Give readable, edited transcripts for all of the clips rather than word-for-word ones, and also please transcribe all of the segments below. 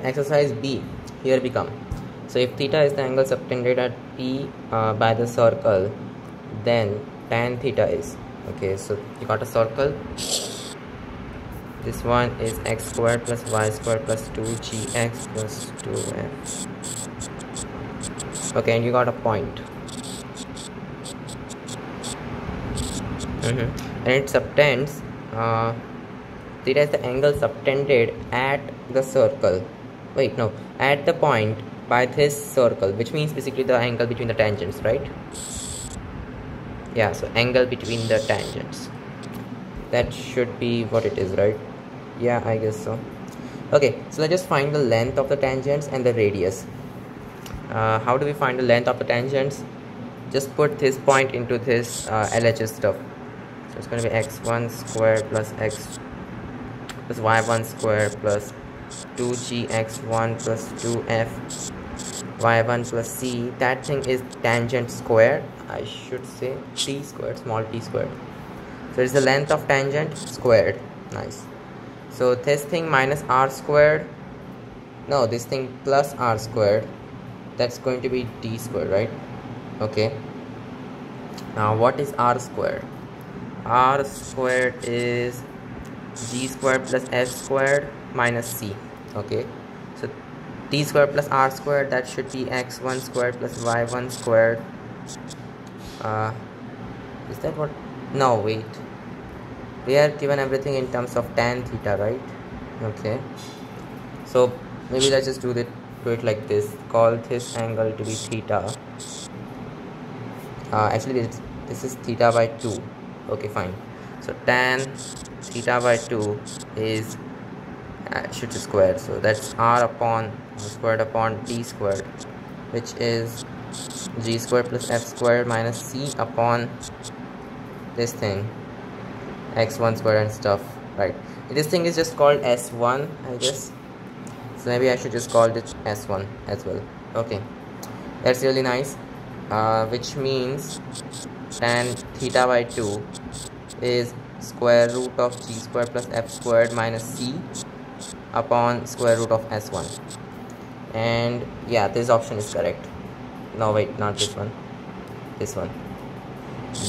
exercise B, here we come. So if theta is the angle subtended at P by the circle, then tan theta is, okay, so you got a circle. This one is x squared plus y squared plus 2gx plus 2f. Okay, and you got a point. And it subtends, theta is the angle subtended at the circle. Wait, no, at the point by this circle, which means basically the angle between the tangents, right? Yeah, so angle between the tangents. That should be what it is, right? Yeah, I guess so. Okay, so let's just find the length of the tangents and the radius. How do we find the length of the tangents? Just put this point into this LHS stuff. So it's going to be x1 squared plus x plus y1 squared plus 2gx1 plus 2f y1 plus c. That thing is tangent squared, I should say t squared, small t squared. So it's the length of tangent squared. Nice. So this thing minus r squared, no, this thing plus r squared, that's going to be d squared, right? Okay, now what is r squared? R squared is g squared plus f squared minus c. Okay, so t squared plus r squared, that should be x1 squared plus y1 squared. Is that what? No, wait, we are given everything in terms of tan theta, right? Okay, so maybe let's just do it like this. Call this angle to be theta. Actually this is theta by 2. Okay, fine. So tan theta by 2 is should be squared, so that's r upon squared upon d squared, which is g squared plus f squared minus c upon this thing x1 squared and stuff, right? This thing is just called s1, I guess, so maybe I should just call it s1 as well. Okay, that's really nice. Which means tan theta by 2 is square root of g squared plus f squared minus c upon square root of s1. And yeah, this option is correct. No, wait, not this one, this one,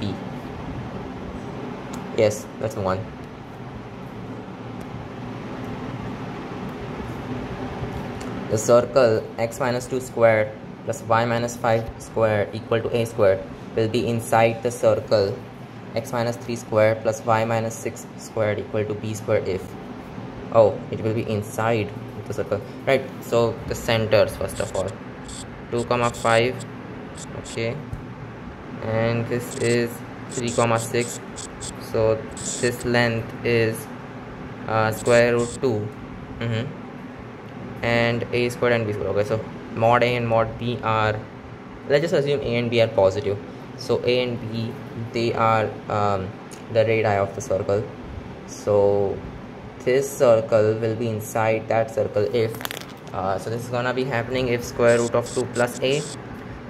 B. Yes, that's the one. The circle x minus 2 squared plus y minus 5 squared equal to a squared will be inside the circle x minus 3 squared plus y minus 6 squared equal to b squared if, oh, it will be inside the circle, right? So the centers first of all, 2 comma 5, okay, and this is 3 comma 6, so this length is square root 2, and a squared and b squared. Okay, so mod a and mod b are, let's just assume a and b are positive, so a and b, they are the radii of the circle. So this circle will be inside that circle if so this is gonna be happening if square root of 2 plus a,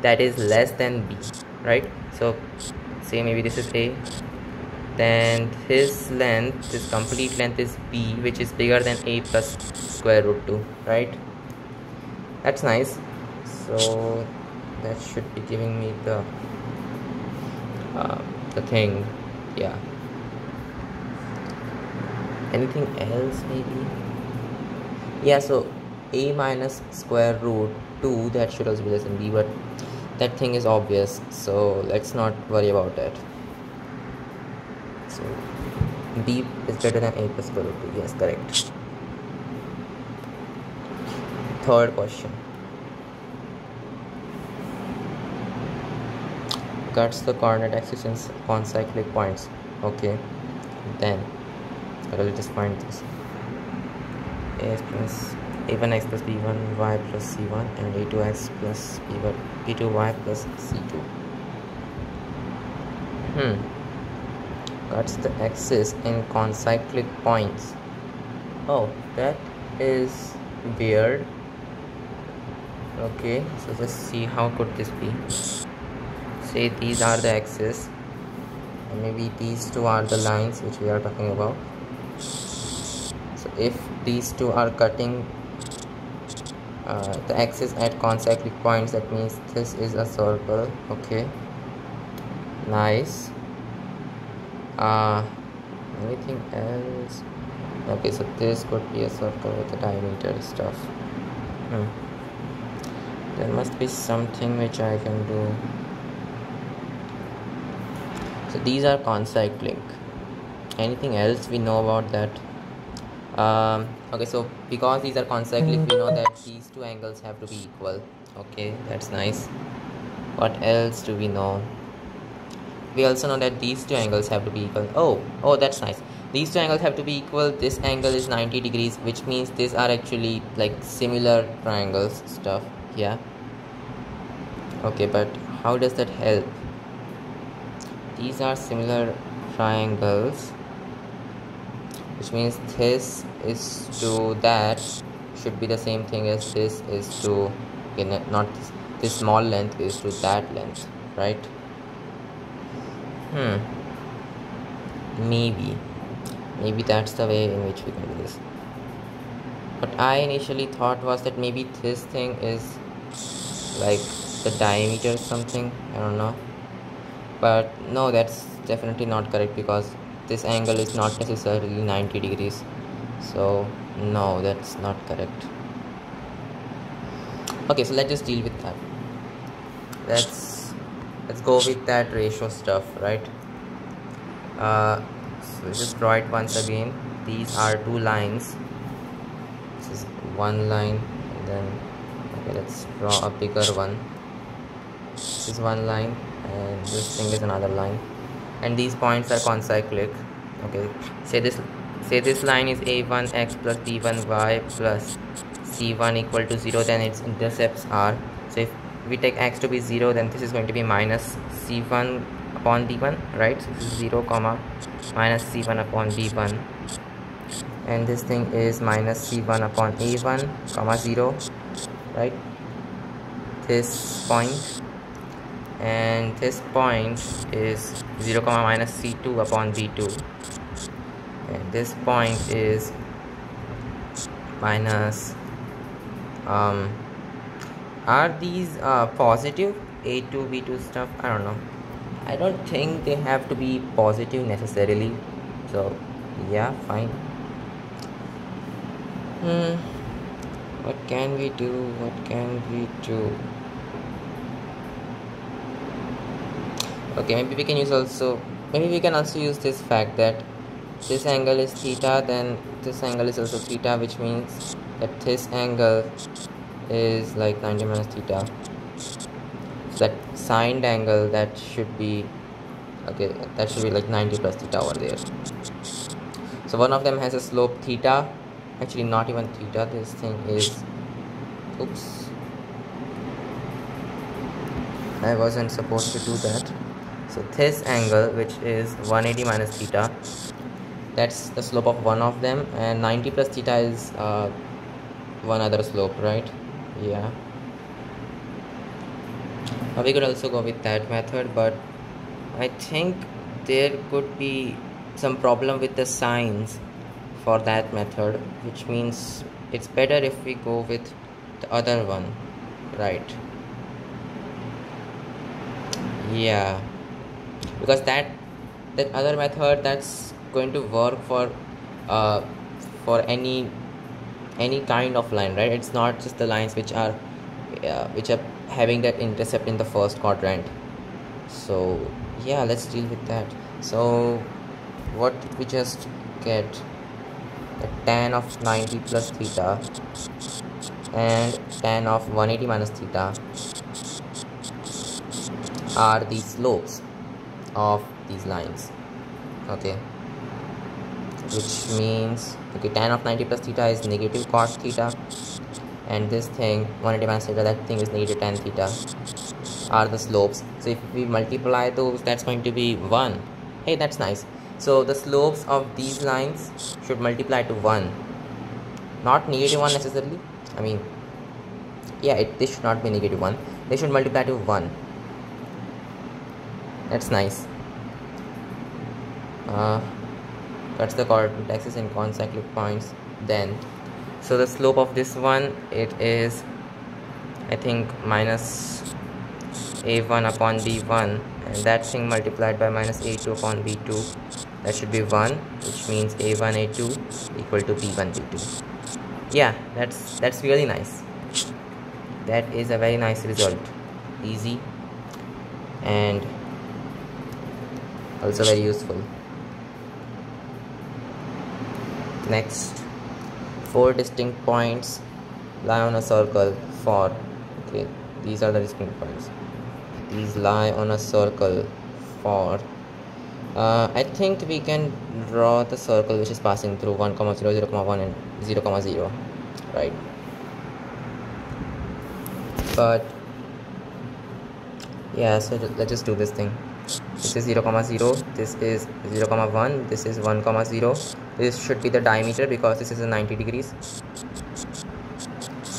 that is less than b, right? So say maybe this is a, then his length, this complete length is b, which is bigger than a plus square root 2, right? That's nice. So that should be giving me the thing. Yeah, anything else maybe? Yeah, so a minus square root 2, that should also be less than b, but that thing is obvious, so let's not worry about that. So b is greater than a plus square root 2. Yes, correct. Third question. Cuts the coordinate axis in concyclic points. Okay, then I will just find this. A plus a1x plus b1 y plus c1 and a2x plus b2y plus c2. Cuts the axis in concyclic points. Oh, that is weird. Okay, so just see how could this be. Say these are the axes, and maybe these two are the lines which we are talking about. So if these two are cutting the axis at concyclic points, that means this is a circle. Okay, nice. Anything else? Okay, so this could be a circle with a diameter stuff. There must be something which I can do. So these are concyclic. Anything else we know about that? Okay, so because these are concyclic, we know that these two angles have to be equal. Okay, that's nice. What else do we know? We also know that these two angles have to be equal. Oh, that's nice. These two angles have to be equal. This angle is 90 degrees, which means these are actually like similar triangles stuff. Yeah. Okay, but how does that help? These are similar triangles, which means this is to that should be the same thing as this is to, okay, not this small length is to that length, right? Maybe that's the way in which we can do this. What I initially thought was that maybe this thing is like the diameter or something, I don't know, but no, that's definitely not correct because this angle is not necessarily 90 degrees. So no, that's not correct. Okay, so let's just deal with that. Let's go with that ratio stuff, right? So just draw it once again. These are two lines. This is one line, and then okay, let's draw a bigger one. This is one line, and this thing is another line, and these points are concyclic. Okay, say this line is a1x plus b1y plus c1 equal to 0, then its intercepts are, so if we take x to be 0, then this is going to be minus c1 upon b1, right? So this is 0 comma minus c1 upon b1, and this thing is minus c1 upon a1 comma 0, right? This point, and this point is 0 comma minus c2 upon b2, and this point is minus are these positive a2 b2 stuff? I don't know. I don't think they have to be positive necessarily, so yeah, fine. What can we do? Okay, maybe we can also use this fact that this angle is theta, then this angle is also theta, which means that this angle is like 90 minus theta. So that signed angle, that should be okay, that should be like 90 plus theta over there. So one of them has a slope theta, actually not even theta, this thing is, oops, I wasn't supposed to do that. So this angle, which is 180 minus theta, that's the slope of one of them, and 90 plus theta is one other slope, right? Yeah, we could also go with that method, but I think there could be some problem with the signs for that method, which means it's better if we go with the other one, right? Yeah, because that other method, that's going to work for any kind of line, right? It's not just the lines which are having that intercept in the first quadrant. So yeah, let's deal with that. So what did we just get? The tan of 90 plus theta and tan of 180 minus theta are the slopes of these lines. Okay, which means, okay, tan of 90 plus theta is negative cos theta, and this thing 180 minus theta, that thing is negative tan theta, are the slopes. So if we multiply those, that's going to be 1. Hey, that's nice. So the slopes of these lines should multiply to 1, not negative 1 necessarily. I mean, yeah, this should not be negative 1, they should multiply to 1. That's nice. That's the coordinate axis in concyclic points then. So the slope of this one, it is I think minus a1 upon b1, and that thing multiplied by minus a2 upon b2, that should be 1, which means a1 a2 equal to b1 b2. Yeah, that's really nice. That is a very nice result. Easy and also very useful. Next, 4 distinct points lie on a circle for, okay, these are the distinct points. These lie on a circle for, I think we can draw the circle which is passing through 1, 0, 0, 1 and 0, 0, right? But yeah, so let's just do this thing. This is 0, 0, this is 0, 1, this is 1, 0. This should be the diameter because this is a 90 degrees.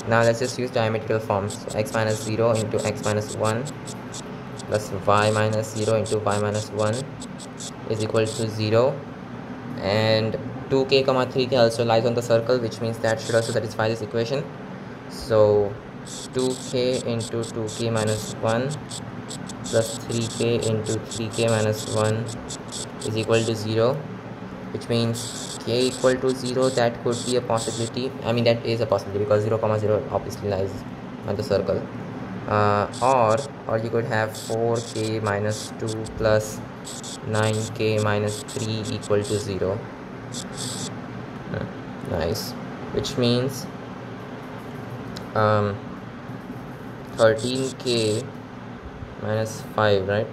Now let's just use diametrical forms. So x minus 0 into x minus 1 plus y minus 0 into y minus 1 is equal to 0, and 2k, 3k also lies on the circle, which means that should also satisfy this equation. So 2k into 2k minus 1 plus 3k into 3k minus 1 is equal to 0, which means k equal to 0. That could be a possibility. I mean, that is a possibility because 0, 0 obviously lies on the circle. Or you could have 4k minus 2 plus 9k minus 3 equal to 0. Nice. Which means 13k minus 5, right?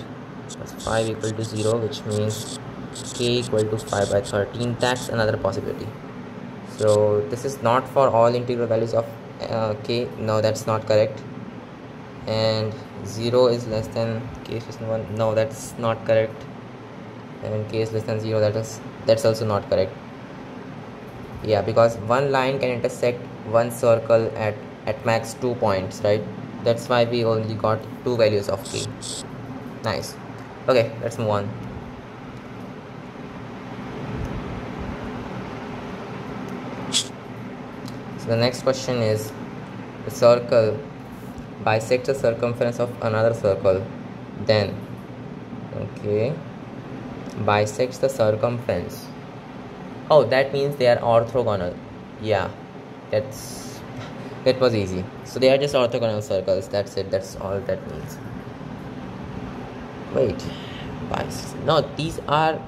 That's 5 equal to 0, which means k equal to 5 by 13. That's another possibility. So this is not for all integral values of k. No, that's not correct. And 0 is less than k is less than 1. No, that's not correct. And k is less than 0. That's also not correct. Yeah, because one line can intersect one circle at max 2 points, right? That's why we only got 2 values of k. Nice. Okay, let's move on. So the next question is, the circle bisects the circumference of another circle, then, okay, bisects the circumference. Oh, that means they are orthogonal. Yeah, that was easy. So they are just orthogonal circles. That's it. That's all that means. Wait, no, these are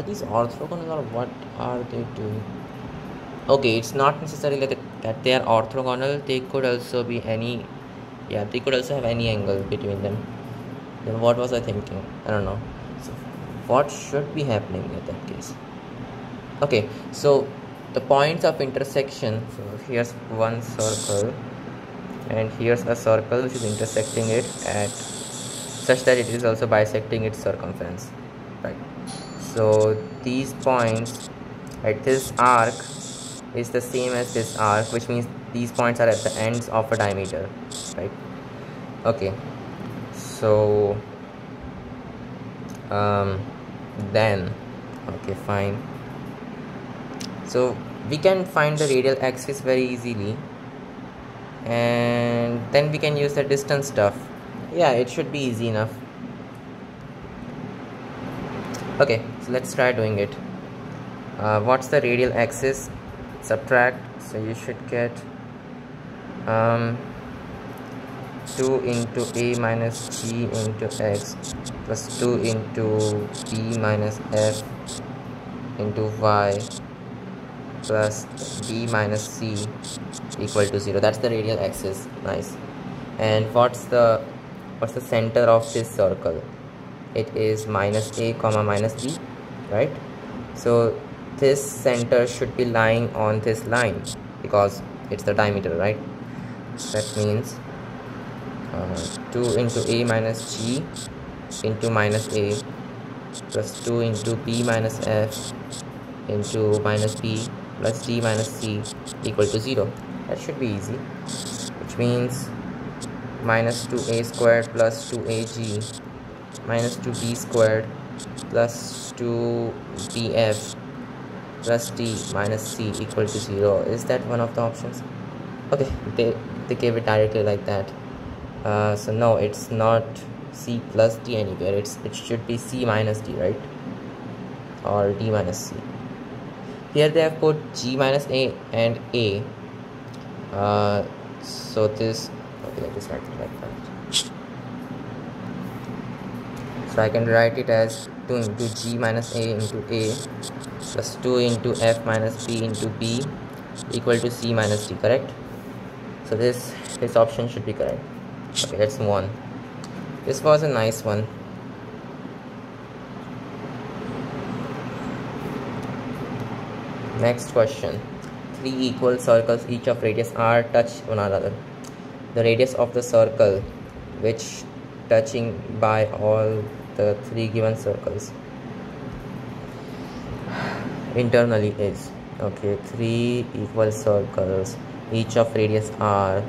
these orthogonal, or what are they doing? Okay, it's not necessarily that they are orthogonal. They could also be any, yeah, they could also have any angle between them. Then what was I thinking? I don't know. So what should be happening in that case? Okay, so the points of intersection, so here's one circle and here's a circle which is intersecting it at such that it is also bisecting its circumference, right? So these points at this arc is the same as this arc, which means these points are at the ends of a diameter, right? Okay, so then, okay, fine. So we can find the radial axis very easily, and then we can use the distance stuff. Yeah, it should be easy enough. Okay, so let's try doing it. What's the radial axis? Subtract, so you should get 2 into a minus g into x plus 2 into b minus f into y plus b minus c equal to 0. That's the radial axis. Nice. And what's the center of this circle? It is minus a comma minus b, right? So this center should be lying on this line because it's the diameter, right? That means 2 into a minus g into minus a plus 2 into b minus f into minus b plus d minus c equal to 0. That should be easy, which means minus 2a squared plus 2ag minus 2b squared plus 2bf plus d minus c equal to 0. Is that one of the options? Okay, they gave it directly like that. So no, it's not C plus D anywhere. It should be C minus D, right? Or D minus C. Here they have put G minus A and A. So this, okay, let me start it like that. So I can write it as 2 into G minus A into A plus 2 into F minus B into B equal to C minus D, correct? So this option should be correct. Okay, let's move on. This was a nice one. Next question. 3 equal circles, each of radius r, touch one another. The radius of the circle which touching by all the 3 given circles internally is, okay, 3 equal circles, each of radius r,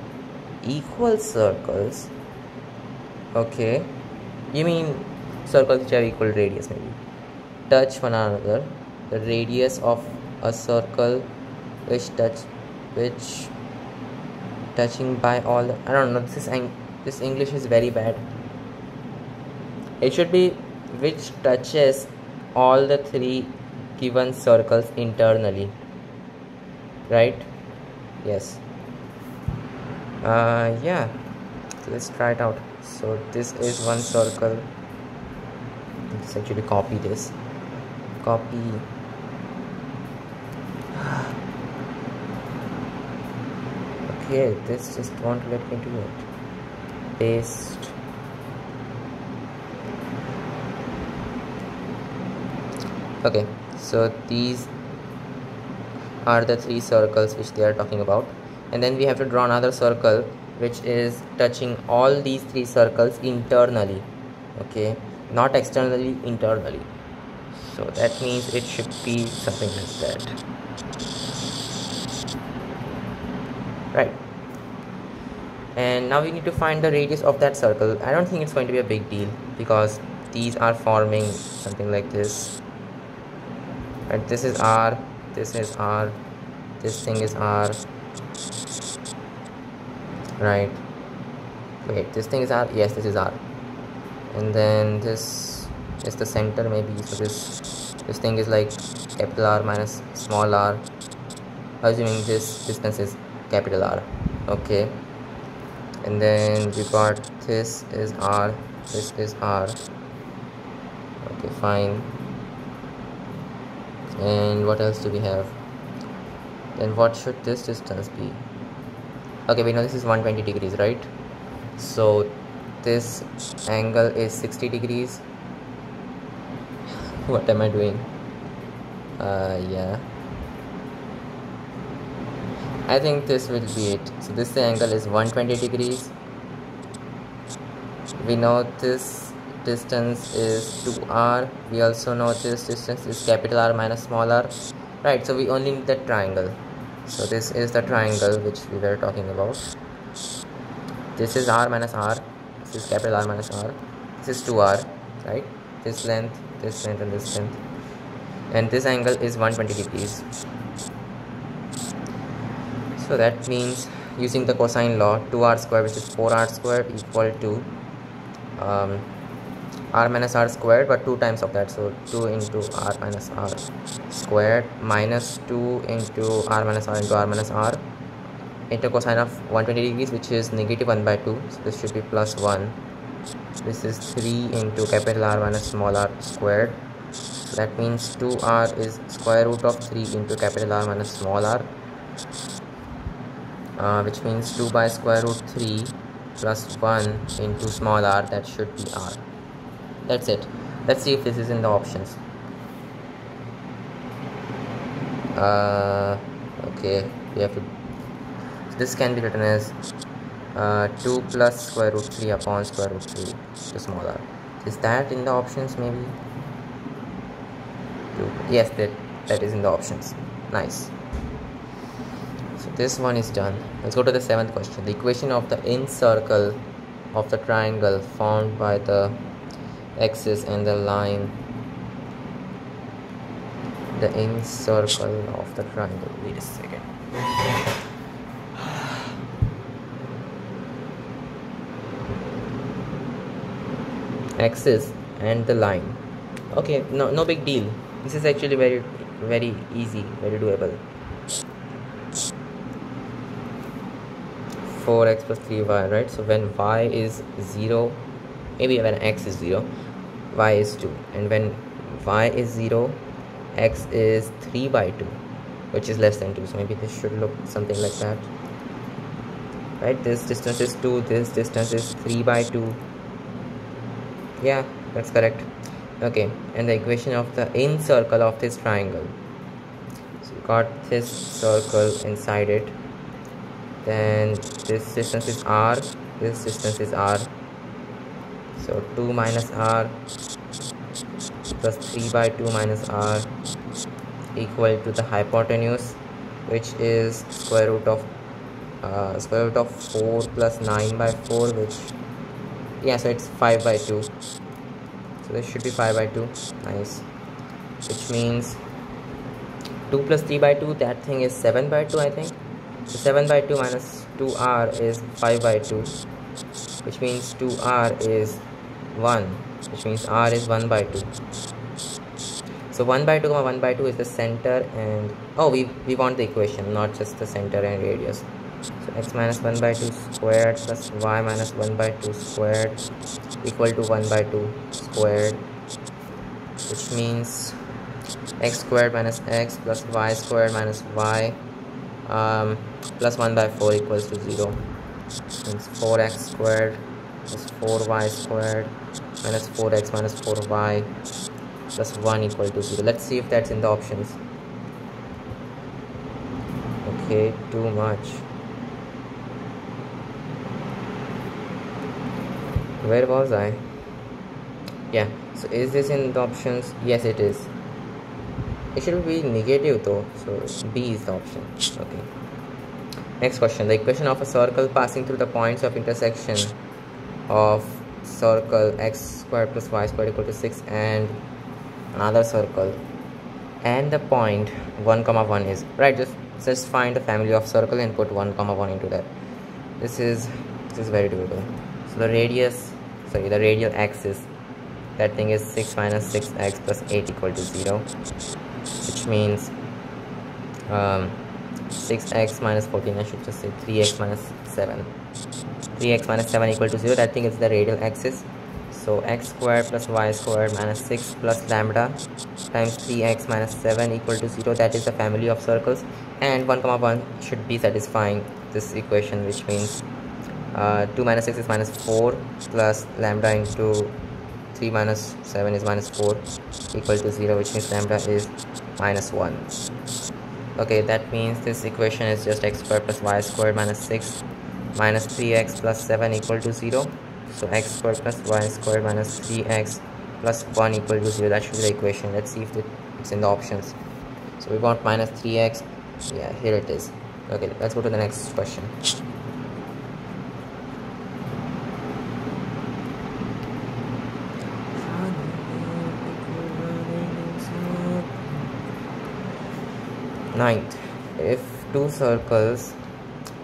equal circles. Okay, you mean circles which have equal radius, maybe. Touch one another. The radius of a circle which touching by all the, I don't know, this English is very bad. It should be which touches all the 3 given circles internally, right? Yes. Yeah, so let's try it out. So this is one circle. Let's actually copy this. Copy. Okay, this just won't let me do it. Paste. Okay, so these are the 3 circles which they are talking about, and then we have to draw another circle which is touching all these 3 circles internally. Okay, not externally, internally. So that means it should be something like that, right? And now we need to find the radius of that circle. I don't think it's going to be a big deal because these are forming something like this, right? This is R, this is R, this thing is R, right? Wait, this thing is R, yes, this is R, and then this is the center maybe. So this thing is like capital R minus small r, assuming this distance is capital R. Okay, and then we got this is R, this is R. Okay, fine. And what else do we have? Then what should this distance be? Okay, we know this is 120 degrees, right? So this angle is 60 degrees. What am I doing? Yeah, I think this will be it. So this angle is 120 degrees. We know this distance is 2r. We also know this distance is capital R minus small r, right? So we only need the triangle. So this is the triangle which we were talking about. This is r minus r, this is capital R minus r, this is 2r, right? This length, and this length, and this angle is 120 degrees. So that means using the cosine law, 2r squared, which is 4r squared, equal to r minus r squared, but 2 times of that, so 2 into r minus r squared minus 2 into r minus r into r minus r into cosine of 120 degrees, which is negative 1 by 2, so this should be plus 1. This is 3 into capital R minus small r squared, so that means 2r is square root of 3 into capital R minus small r, which means 2 by square root 3 plus 1 into small r, that should be r. That's it. Let's see if this is in the options. Okay, we have to, so this can be written as 2 plus square root 3 upon square root 3 to small r. Is that in the options maybe? 2. Yes, that is in the options. Nice. So this one is done. Let's go to the 7th question. The equation of the inner circle of the triangle formed by the axis and the line. The inner circle of the triangle. Wait a second. axis and the line. Okay, no big deal. This is actually very easy, very doable. 4x plus 3y, right? So when y is 0, maybe when x is 0, y is 2, and when y is 0, x is 3 by 2, which is less than 2. So maybe this should look something like that, right? This distance is 2, this distance is 3 by 2. Yeah, that's correct. Okay, and the equation of the in circle of this triangle. So you got this circle inside it, then this distance is r, this distance is r, so 2 minus r plus 3 by 2 minus r equal to the hypotenuse, which is square root of 4 plus 9 by 4, which, yeah, so it's 5 by 2. So this should be 5 by 2. Nice. Which means 2 plus 3 by 2, that thing is 7 by 2, I think. So 7 by 2 minus 2r is 5 by 2, which means 2r is 1, which means r is 1 by 2. So 1 by 2 comma 1 by 2 is the center, and oh, we want the equation, not just the center and radius. So x minus 1 by 2 squared plus y minus 1 by 2 squared equal to 1 by 2 squared, which means x squared minus x plus y squared minus y plus 1 by 4 equals to 0. Means 4x squared plus 4y squared minus 4x minus 4y plus 1 equal to 0. Let's see if that's in the options. Okay, too much. Where was I? Yeah, so is this in the options? Yes, it is. It should be negative though, so B is the option. Okay. Next question. The equation of a circle passing through the points of intersection of circle x squared plus y squared equal to 6 and another circle, and the point 1 comma 1 is, right, just find the family of circle and put 1 comma 1 into that. This is very doable. So the radial axis, that thing is 6 minus 6x plus 8 equal to 0, which means 6x minus 14, I should just say 3x minus 7. 3x minus 7 equal to 0, that thing is the radial axis. So x squared plus y squared minus 6 plus lambda times 3x minus 7 equal to 0, that is the family of circles, and 1 comma 1 should be satisfying this equation, which means 2 minus 6 is minus 4 plus lambda into 3 minus 7 is minus 4 equal to 0, which means lambda is minus 1. Okay, that means this equation is just x squared plus y squared minus 6 minus 3x plus 7 equal to 0. So x squared plus y squared minus 3x plus 1 equal to 0. That should be the equation. Let's see if it's in the options. So we want minus 3x. Yeah, here it is. Okay, let's go to the next question. Ninth, if two circles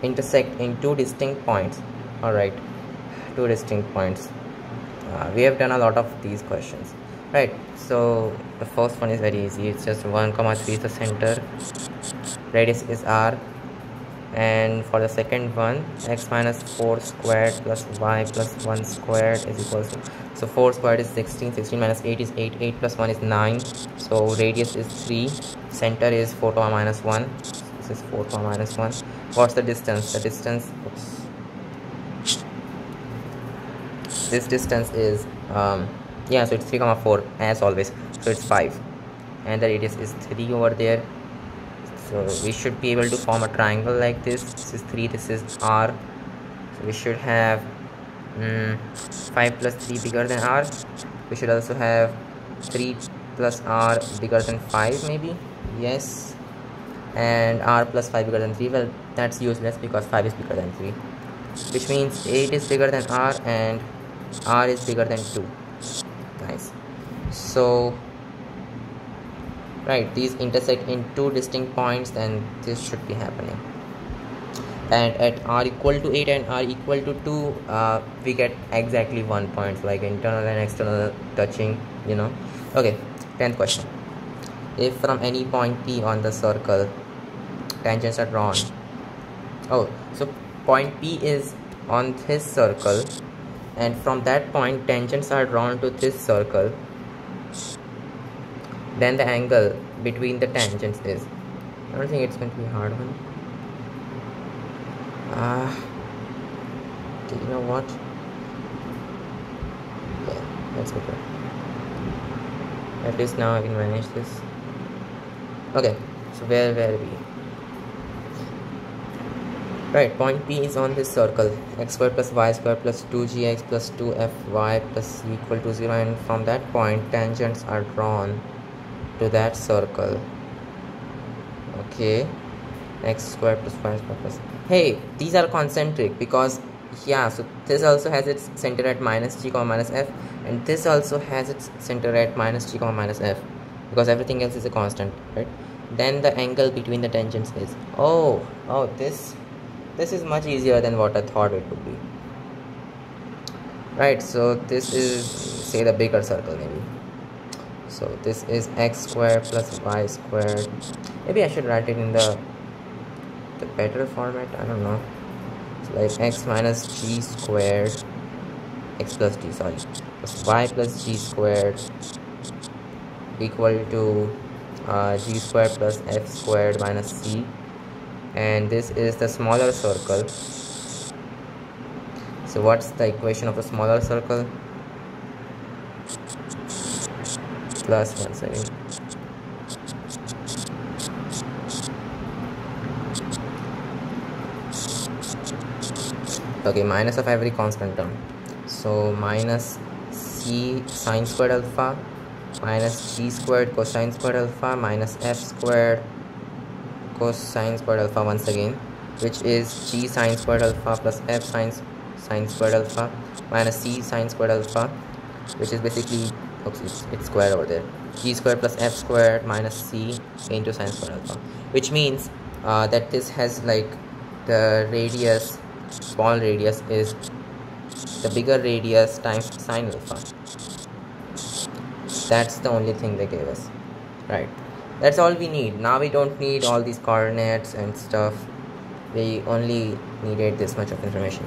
intersect in two distinct points, alright, two distinct points. We have done a lot of these questions, right? So the first one is very easy. It's just 1 comma 3 is the center, radius is r, and for the second one, x minus 4 squared plus y plus 1 squared is equal to, so 4 squared is 16, 16 minus 8 is 8, 8 plus 1 is 9, so radius is 3, center is 4 comma minus 1, this is 4 comma minus 1. What's the distance? The distance, this distance is yeah, so it's 3 comma 4 as always, so it's 5, and the radius is 3 over there. So we should be able to form a triangle like this. This is 3, this is r, so we should have 5 plus 3 bigger than r. We should also have 3 plus r bigger than 5 maybe, yes, and r plus 5 bigger than 3. Well, that's useless because 5 is bigger than 3, which means 8 is bigger than r and r is bigger than 2. Nice. So right, these intersect in two distinct points, then this should be happening. and at r equal to 8 and r equal to 2 we get exactly 1 point, like internal and external touching, you know. Okay, 10th question. If from any point P on the circle tangents are drawn, oh, so point P is on this circle and from that point tangents are drawn to this circle, then the angle between the tangents is, I don't think it's going to be a hard one. Okay, you know what? Yeah, that's better. At least now I can manage this. Okay, so where were we? Right, point P is on this circle, x squared plus y squared plus 2gx plus 2fy plus c equal to 0, and from that point tangents are drawn to that circle. Okay, x squared plus y squared plus, hey, these are concentric because, yeah, so this also has its center at minus g comma minus f, and this also has its center at minus g comma minus f, because everything else is a constant, right? Then the angle between the tangents is, oh, this is much easier than what I thought it would be. Right, so this is, say, the bigger circle maybe. So this is x squared plus y squared. Maybe I should write it in the better format, I don't know. So like x minus g squared, x plus g, sorry, plus y plus g squared equal to g squared plus f squared minus c, and this is the smaller circle. So what's the equation of a smaller circle? Plus, one second. Okay, minus of every constant term. So minus c sine squared alpha minus g squared cosine squared alpha minus f squared cosine squared alpha once again, which is g sine squared alpha plus f sine squared alpha minus c sine squared alpha, which is basically, oops, it's squared over there, g squared plus f squared minus c into sine squared alpha, which means that this has like the radius, small radius is the bigger radius times sine alpha. That's the only thing they gave us, right? That's all we need. Now we don't need all these coordinates and stuff. We only needed this much of information.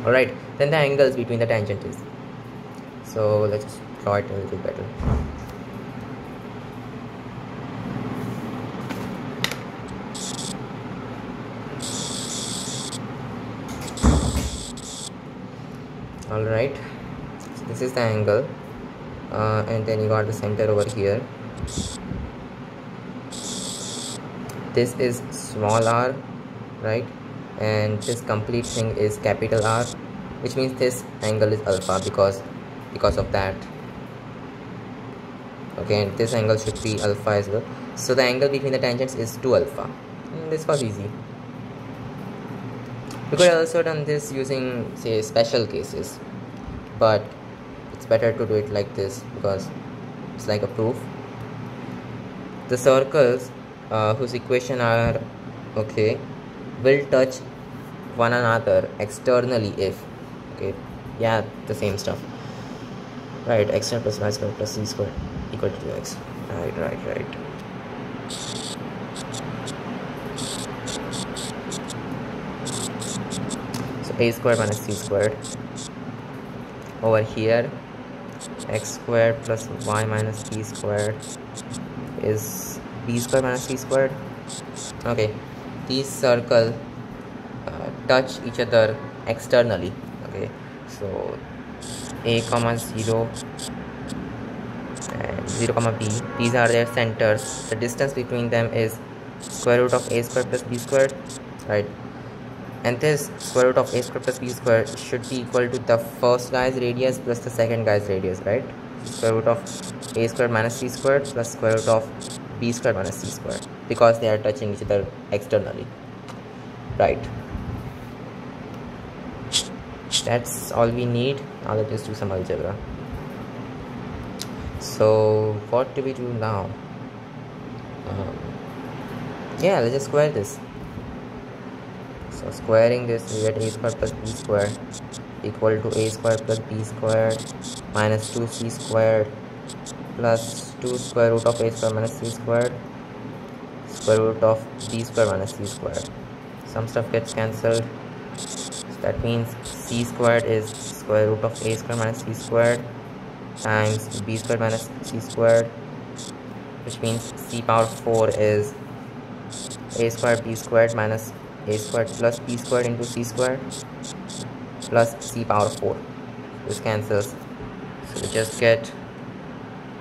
Alright, then the angles between the tangent is. So let's draw it a little better. Alright, so this is the angle, and then you got the center over here. This is small r, right? And this complete thing is capital R, which means this angle is alpha because of that. Okay, and this angle should be alpha as well. So the angle between the tangents is 2 alpha. This was easy. We could have also done this using, say, special cases, but it's better to do it like this because it's like a proof. The circles whose equation are okay will touch one another externally if, okay, yeah, the same stuff, right? X squared plus y squared plus c squared equal to 2x. Right. So a squared minus c squared. Over here, x squared plus y minus b squared is b squared minus c squared. Okay, these circles touch each other externally. Okay, so a comma 0 and 0 comma b, these are their centers. The distance between them is square root of a squared plus b squared, right? And this square root of a squared plus b squared should be equal to the first guy's radius plus the second guy's radius, right? Square root of a squared minus c squared plus square root of b squared minus c squared, because they are touching each other externally, right? That's all we need. Now let's just do some algebra. So what do we do now? Yeah, let's just square this. So squaring this, we get a squared plus b squared equal to a squared plus b squared minus 2c squared plus 2 square root of a squared minus c squared square root of b squared minus c squared. Some stuff gets cancelled. So that means c squared is square root of a squared minus c squared times b squared minus c squared, which means c power 4 is a squared b squared minus a squared plus b squared into c squared plus c power 4. This cancels, so we just get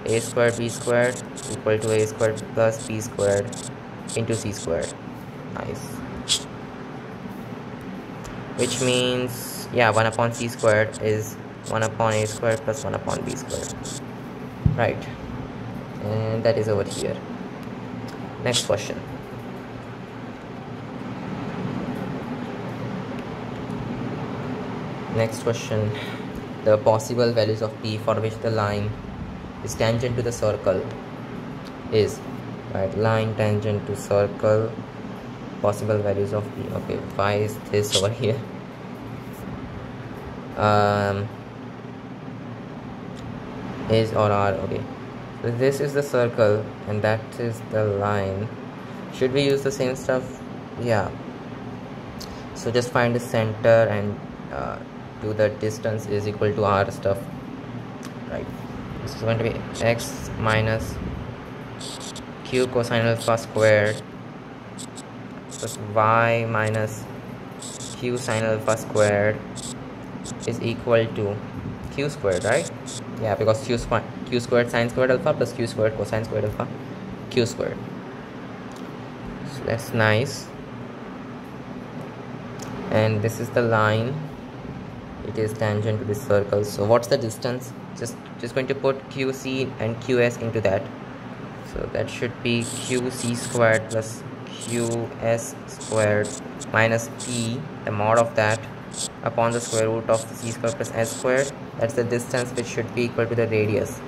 a squared b squared equal to a squared plus b squared into c squared. Nice. Which means, yeah, 1 upon c squared is 1 upon a squared plus 1 upon b squared. Right. And that is over here. Next question. Next question. The possible values of p for which the line is tangent to the circle is, right, line tangent to circle, possible values of p. Okay, why is this over here? Is or are. Okay, so this is the circle and that is the line. Should we use the same stuff? Yeah. So just find the center and do the distance is equal to r stuff, right? This is going to be x minus q cosine alpha squared plus y minus q sine alpha squared is equal to q squared, right? Yeah, because q squared sine squared alpha plus q squared cosine squared alpha, q squared. So that's nice. And this is the line. It is tangent to this circle. So what's the distance? Just going to put qc and qs into that. So that should be qc squared plus qs squared minus p, the mod of that, upon the square root of c squared plus s squared. That's the distance, which should be equal to the radius,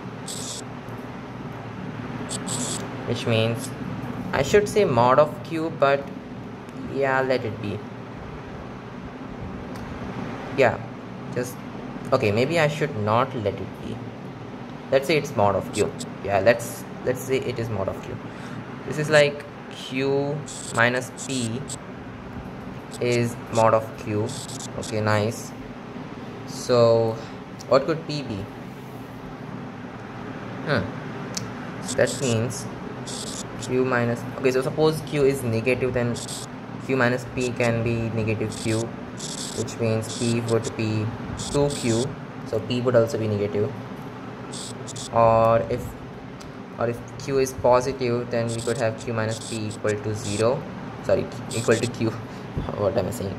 which means I should say mod of q, but yeah, let it be. Yeah, just okay, maybe I should not let it be. Let's say it's mod of q. Yeah, let's say it is mod of q. This is like q minus p is mod of q. Okay, nice. So what could p be? So that means q minus, okay, so suppose q is negative, then q minus p can be negative q, which means p would be 2q, so p would also be negative. Or if q is positive, then we could have q minus p equal to 0, sorry, equal to q. What am I saying?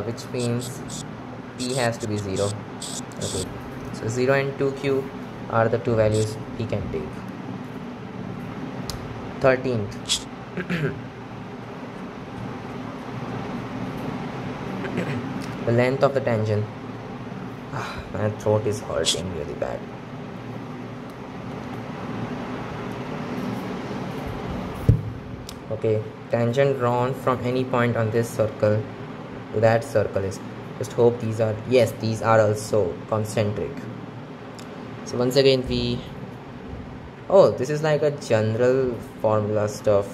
Which means p has to be 0. Okay, so 0 and 2q are the two values p can take. 13th. The length of the tangent. My throat is hurting really bad. Okay, tangent drawn from any point on this circle to that circle is, just hope these are, yes, these are also concentric. So once again this is like a general formula stuff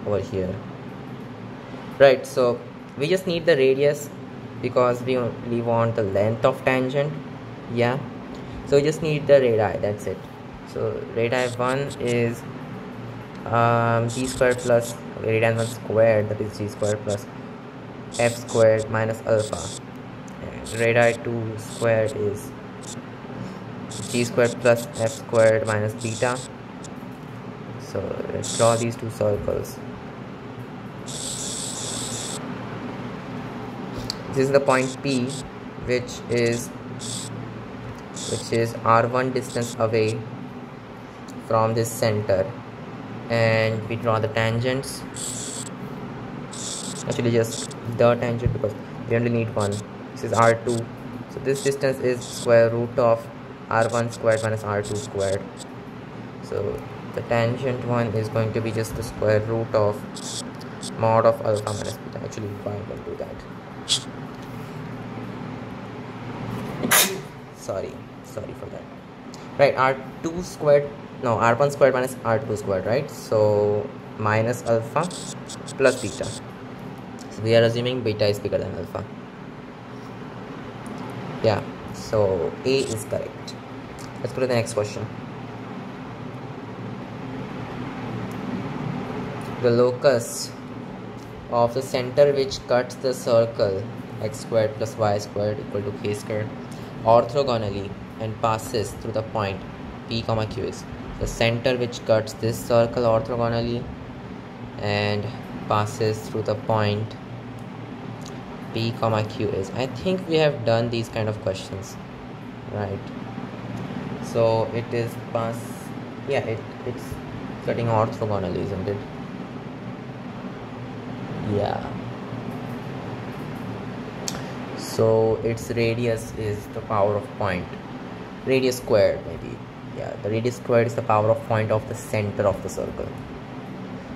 over here, right? So we just need the radius because we only want the length of tangent. Yeah, so we just need the radii, that's it. So radii 1 is g squared plus radii 1 squared, that is g squared plus f squared minus alpha, and radii 2 squared is g squared plus f squared minus beta. So let's draw these two circles. This is the point P, which is r1 distance away from this center, and we draw the tangents. Actually just the tangent, because we only need one. This is r2, so this distance is square root of r1 squared minus r2 squared. So the tangent one is going to be just the square root of mod of alpha minus beta. Actually, why will do that? sorry for that. Right, r2 squared, no, r1 squared minus r2 squared, right? So minus alpha plus beta. So we are assuming beta is bigger than alpha. Yeah, so A is correct. Let's go to the next question. The locus of the center which cuts the circle x squared plus y squared equal to k squared orthogonally and passes through the point P comma Q is. The center which cuts this circle orthogonally and passes through the point P comma Q is. I think we have done these kind of questions, right? So it is it's cutting orthogonally, isn't it? Yeah. So its radius is the power of point. Radius squared, maybe. Yeah, the radius squared is the power of point of the center of the circle.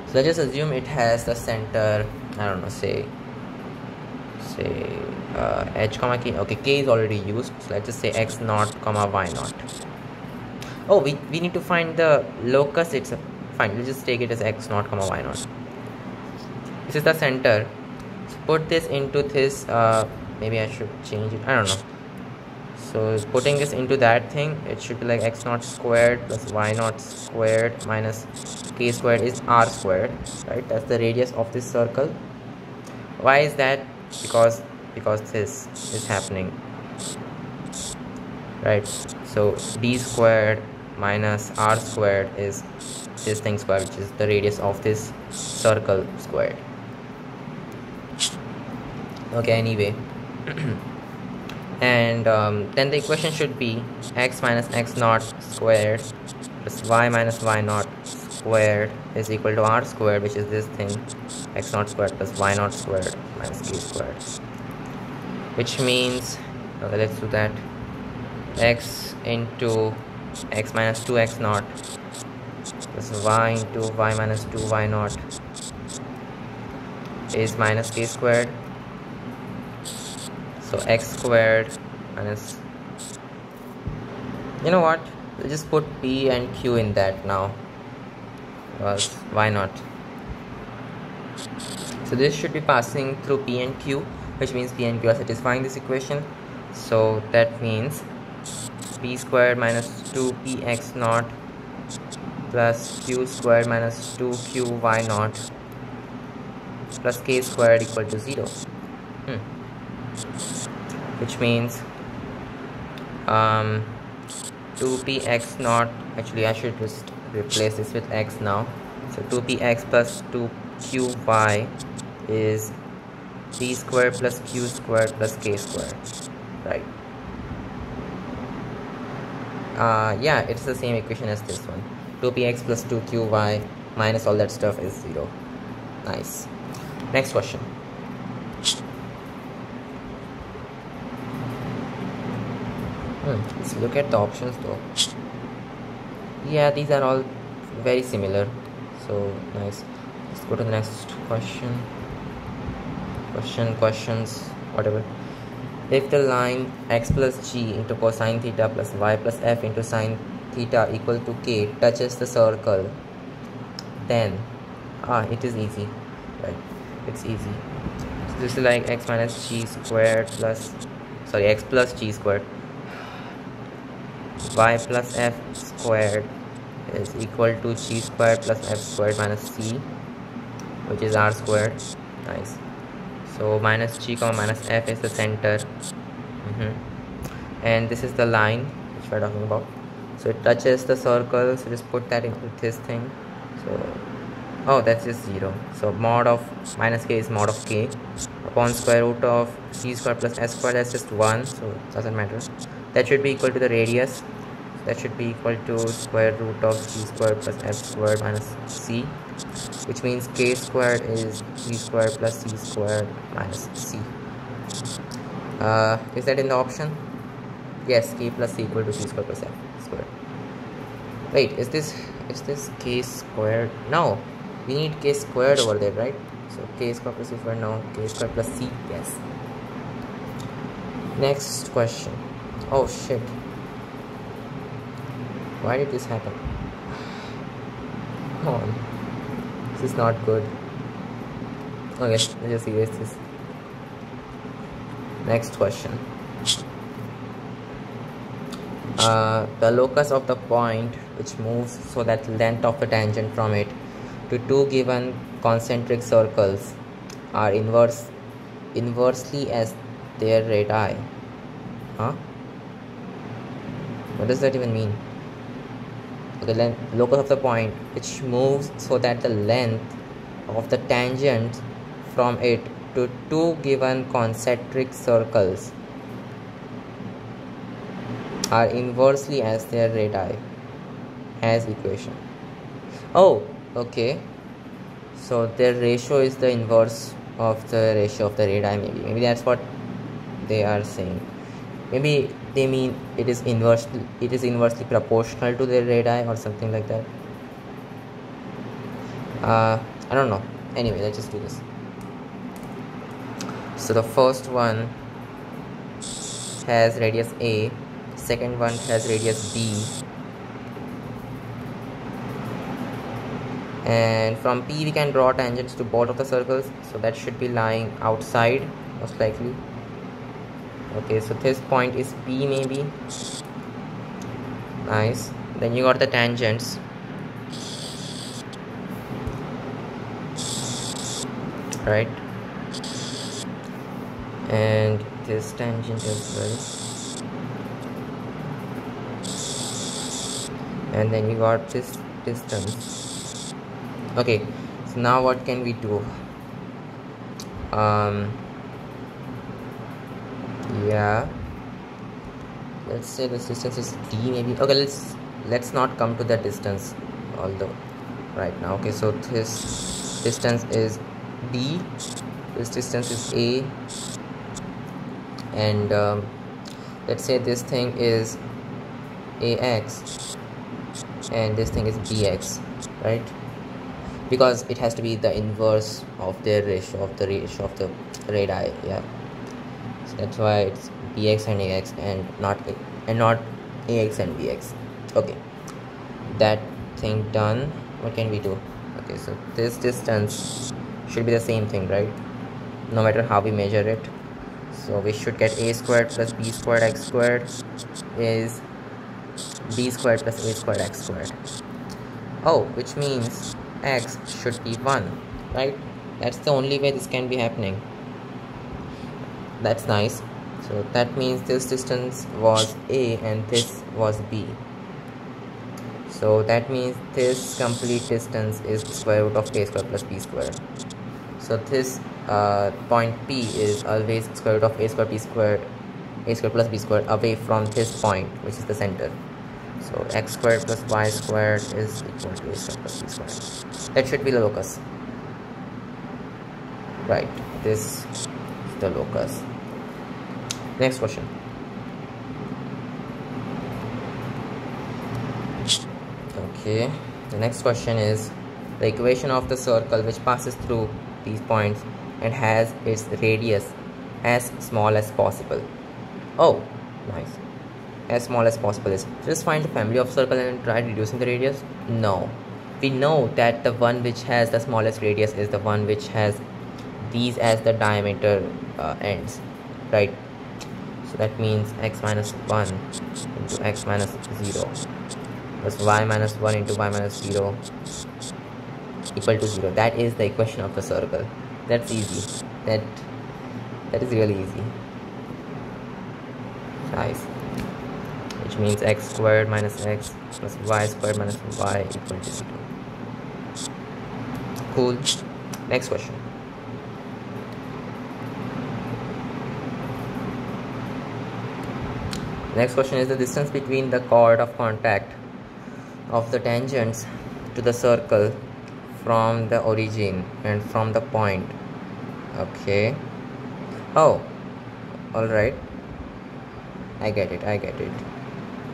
So let's just assume it has the center, I don't know, say h comma k. Okay, k is already used, so let's just say x naught comma y naught. Oh, we need to find the locus. It's fine, we'll just take it as x naught comma y naught. This is the center. So put this into this, maybe I should change it, I don't know. So putting this into that thing, it should be like x naught squared plus y naught squared minus k squared is r squared, right? That's the radius of this circle. Why is that? Because this is happening, right? So d squared minus r squared is this thing squared, which is the radius of this circle squared. Okay, anyway. And then the equation should be x minus x naught squared plus y minus y naught squared is equal to r squared, which is this thing, x naught squared plus y naught squared minus k squared, which means, okay, let's do that, x into x minus 2x naught plus y into y minus 2y naught is minus k squared. So x squared minus, you know what, we'll just put p and q in that now, because why not? So this should be passing through p and q, which means p and q are satisfying this equation. So that means p squared minus 2px naught plus q squared minus 2qy naught plus k squared equal to 0. Which means 2px naught, actually I should just replace this with x now. So 2px plus 2qy is p squared plus q squared plus k squared, right? Yeah, it's the same equation as this one. 2px plus 2qy minus all that stuff is 0. Nice. Next question. Let's look at the options though. Yeah, these are all very similar, so nice. Let's go to the next question. Questions, whatever. If the line x plus g into cosine theta plus y plus f into sine theta equal to k touches the circle, then it is easy, right? It's easy. So this is like x minus g squared plus, sorry, x plus g squared y plus f squared is equal to g squared plus f squared minus c, which is r squared. Nice. So minus g comma minus f is the center, and this is the line which we are talking about. So it touches the circle, so just put that into this thing. So that's just 0. So mod of minus k is mod of k upon square root of g squared plus s squared. That's just 1, so it doesn't matter. That should be equal to the radius. That should be equal to square root of g squared plus f squared minus c, which means k squared is g squared plus c squared minus c. Is that in the option? Yes, k plus c equal to c squared plus f squared. Wait, is this k squared? No, we need k squared over there, right? So k square plus c square, no. K square plus c, yes. Next question. Oh shit. Why did this happen? Come on. This is not good. Okay, let's just erase this. Next question. The locus of the point which moves so that length of the tangent from it to two given concentric circles are inversely as their radii. Huh? What does that even mean? The locus of the point which moves so that the length of the tangent from it to two given concentric circles are inversely as their radii as equation. Oh, okay. So their ratio is the inverse of the ratio of the radii. Maybe that's what they are saying. Maybe they mean it is inversely proportional to their radii or something like that. I don't know. Anyway, let's just do this. So the first one has radius A, second one has radius B, and from P we can draw tangents to both of the circles, so that should be lying outside most likely. Okay, so this point is P maybe. Nice. Then you got the tangents. Right, and this tangent as well, and then you got this distance. Okay, so now what can we do? Yeah, let's say this distance is d maybe. Okay, let's not come to that distance although right now. Okay, so this distance is d, this distance is a, and let's say this thing is ax and this thing is bx, right? Because it has to be the inverse of their ratio of the radii. Yeah, so that's why it's bx and ax and not ax and bx. Okay, that thing done. What can we do? Okay, so this distance should be the same thing, right? No matter how we measure it. So we should get a squared plus b squared x squared is b squared plus a squared x squared. Oh, which means x should be 1, right? That's the only way this can be happening. That's nice. So that means this distance was a and this was b. So that means this complete distance is the square root of a squared plus b squared. So this point P is always square root of a squared plus b squared away from this point, which is the center. So x squared plus y squared is equal to a squared plus b squared. That should be the locus. Right, this is the locus. Next question. Okay, the next question is the equation of the circle which passes through these points and has its radius as small as possible. Oh, nice. As small as possible is just find the family of circle and try reducing the radius. No, we know that the one which has the smallest radius is the one which has these as the diameter ends, right? So that means x minus 1 into x minus 0 plus y minus 1 into y minus 0 equal to 0. That is the equation of the circle. That's easy. That is really easy. Nice. Which means x squared minus x plus y squared minus y equal to 0. Cool. Next question. Next question is the distance between the chord of contact of the tangents to the circle from the origin and from the point. Okay. Oh, alright. I get it.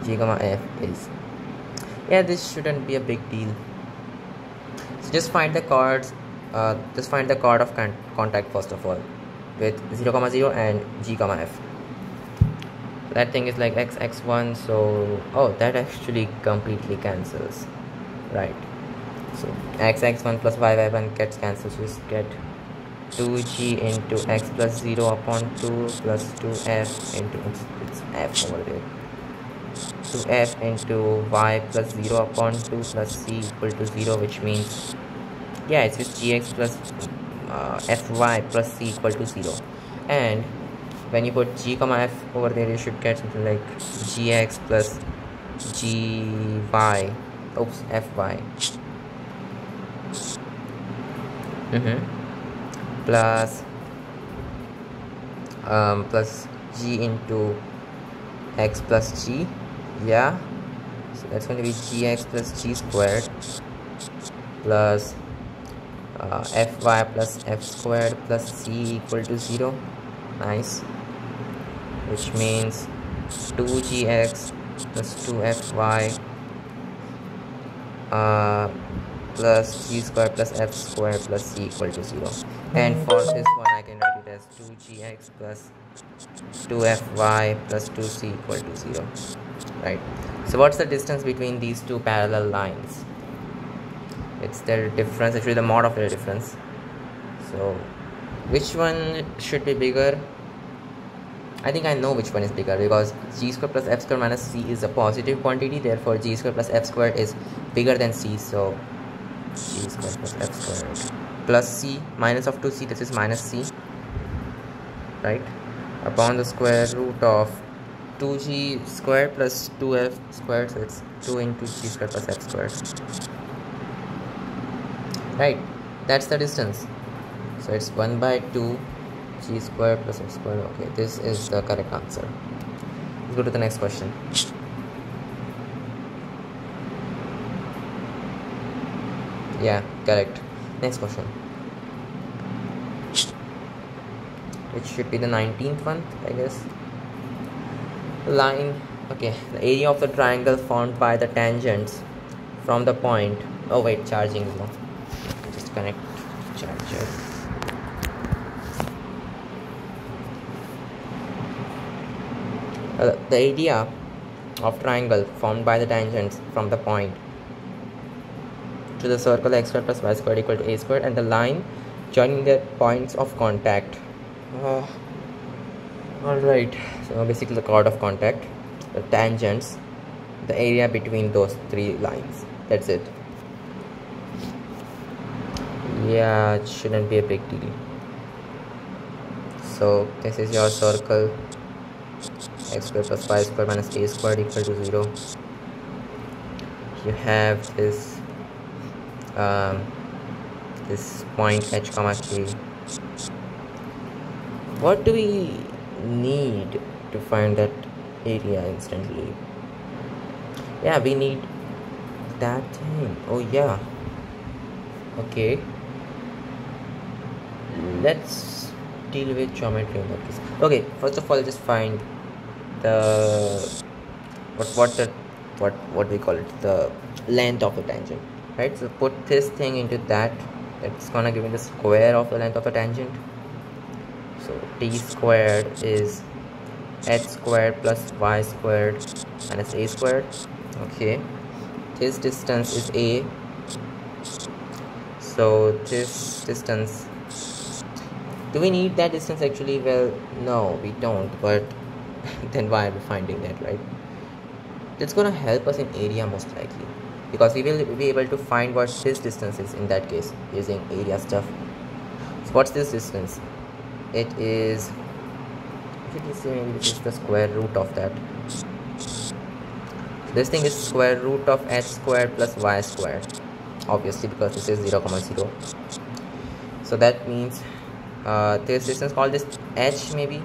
G comma f is. Yeah, this shouldn't be a big deal. So just find the chords just find the chord of contact first of all with 0 comma 0 and g comma f. That thing is like x1, so oh, that actually completely cancels, right? So x1 plus y1 gets cancelled, so just get 2g into x plus 0 upon 2 plus 2f into it's f over there, 2f into y plus 0 upon 2 plus c equal to 0, which means yeah, it's just gx plus fy plus c equal to 0. And when you put g comma f over there, you should get something like gx plus gy, oops, fy plus plus g into x plus g, yeah, so that's going to be gx plus g squared plus fy plus f squared plus c equal to 0. Nice. Which means 2gx plus 2fy plus g squared plus f squared plus c equal to 0. And for this one I can write it as 2gx plus 2fy plus 2c equal to 0, right? So what's the distance between these two parallel lines? It's their difference, actually the mod of their difference. So which one should be bigger? I think I know which one is bigger, because g squared plus f squared minus c is a positive quantity, therefore g squared plus f squared is bigger than c. So g squared plus f squared plus c minus of 2c, this is minus c, right, upon the square root of 2g squared plus 2f squared, so it's 2 into g squared plus f squared, right? That's the distance. So it's 1 by 2 g squared plus f squared. Okay, this is the correct answer. Let's go to the next question. Yeah, correct. Next question, which should be the 19th one, I guess. Line, okay, the area of the triangle formed by the tangents from the point, oh wait, charging is no, just connect charger. The area of triangle formed by the tangents from the point to the circle x squared plus y squared equal to a squared, and the line joining their points of contact. Alright, so basically the chord of contact, the tangents, the area between those three lines, that's it. Yeah, it shouldn't be a big deal. So this is your circle, x squared plus y squared minus a squared equal to 0. You have this this point h comma k. What do we need to find that area instantly? Yeah, we need that thing. Oh yeah, okay, let's deal with geometry in that case. Okay, first of all, just find the what we call it, the length of the tangent, right? So put this thing into that, it's gonna give me the square of the length of the tangent. So t squared is h squared plus y squared minus a squared. Okay, this distance is a, so this distance, do we need that distance actually? Well, no, we don't, but then why are we finding that, right? It's gonna help us in area most likely, because we will be able to find what this distance is in that case using area stuff. So what's this distance? It is, maybe this is the square root of that. This thing is square root of h squared plus y squared, obviously, because this is 0 comma 0. So that means this distance, called this h, maybe,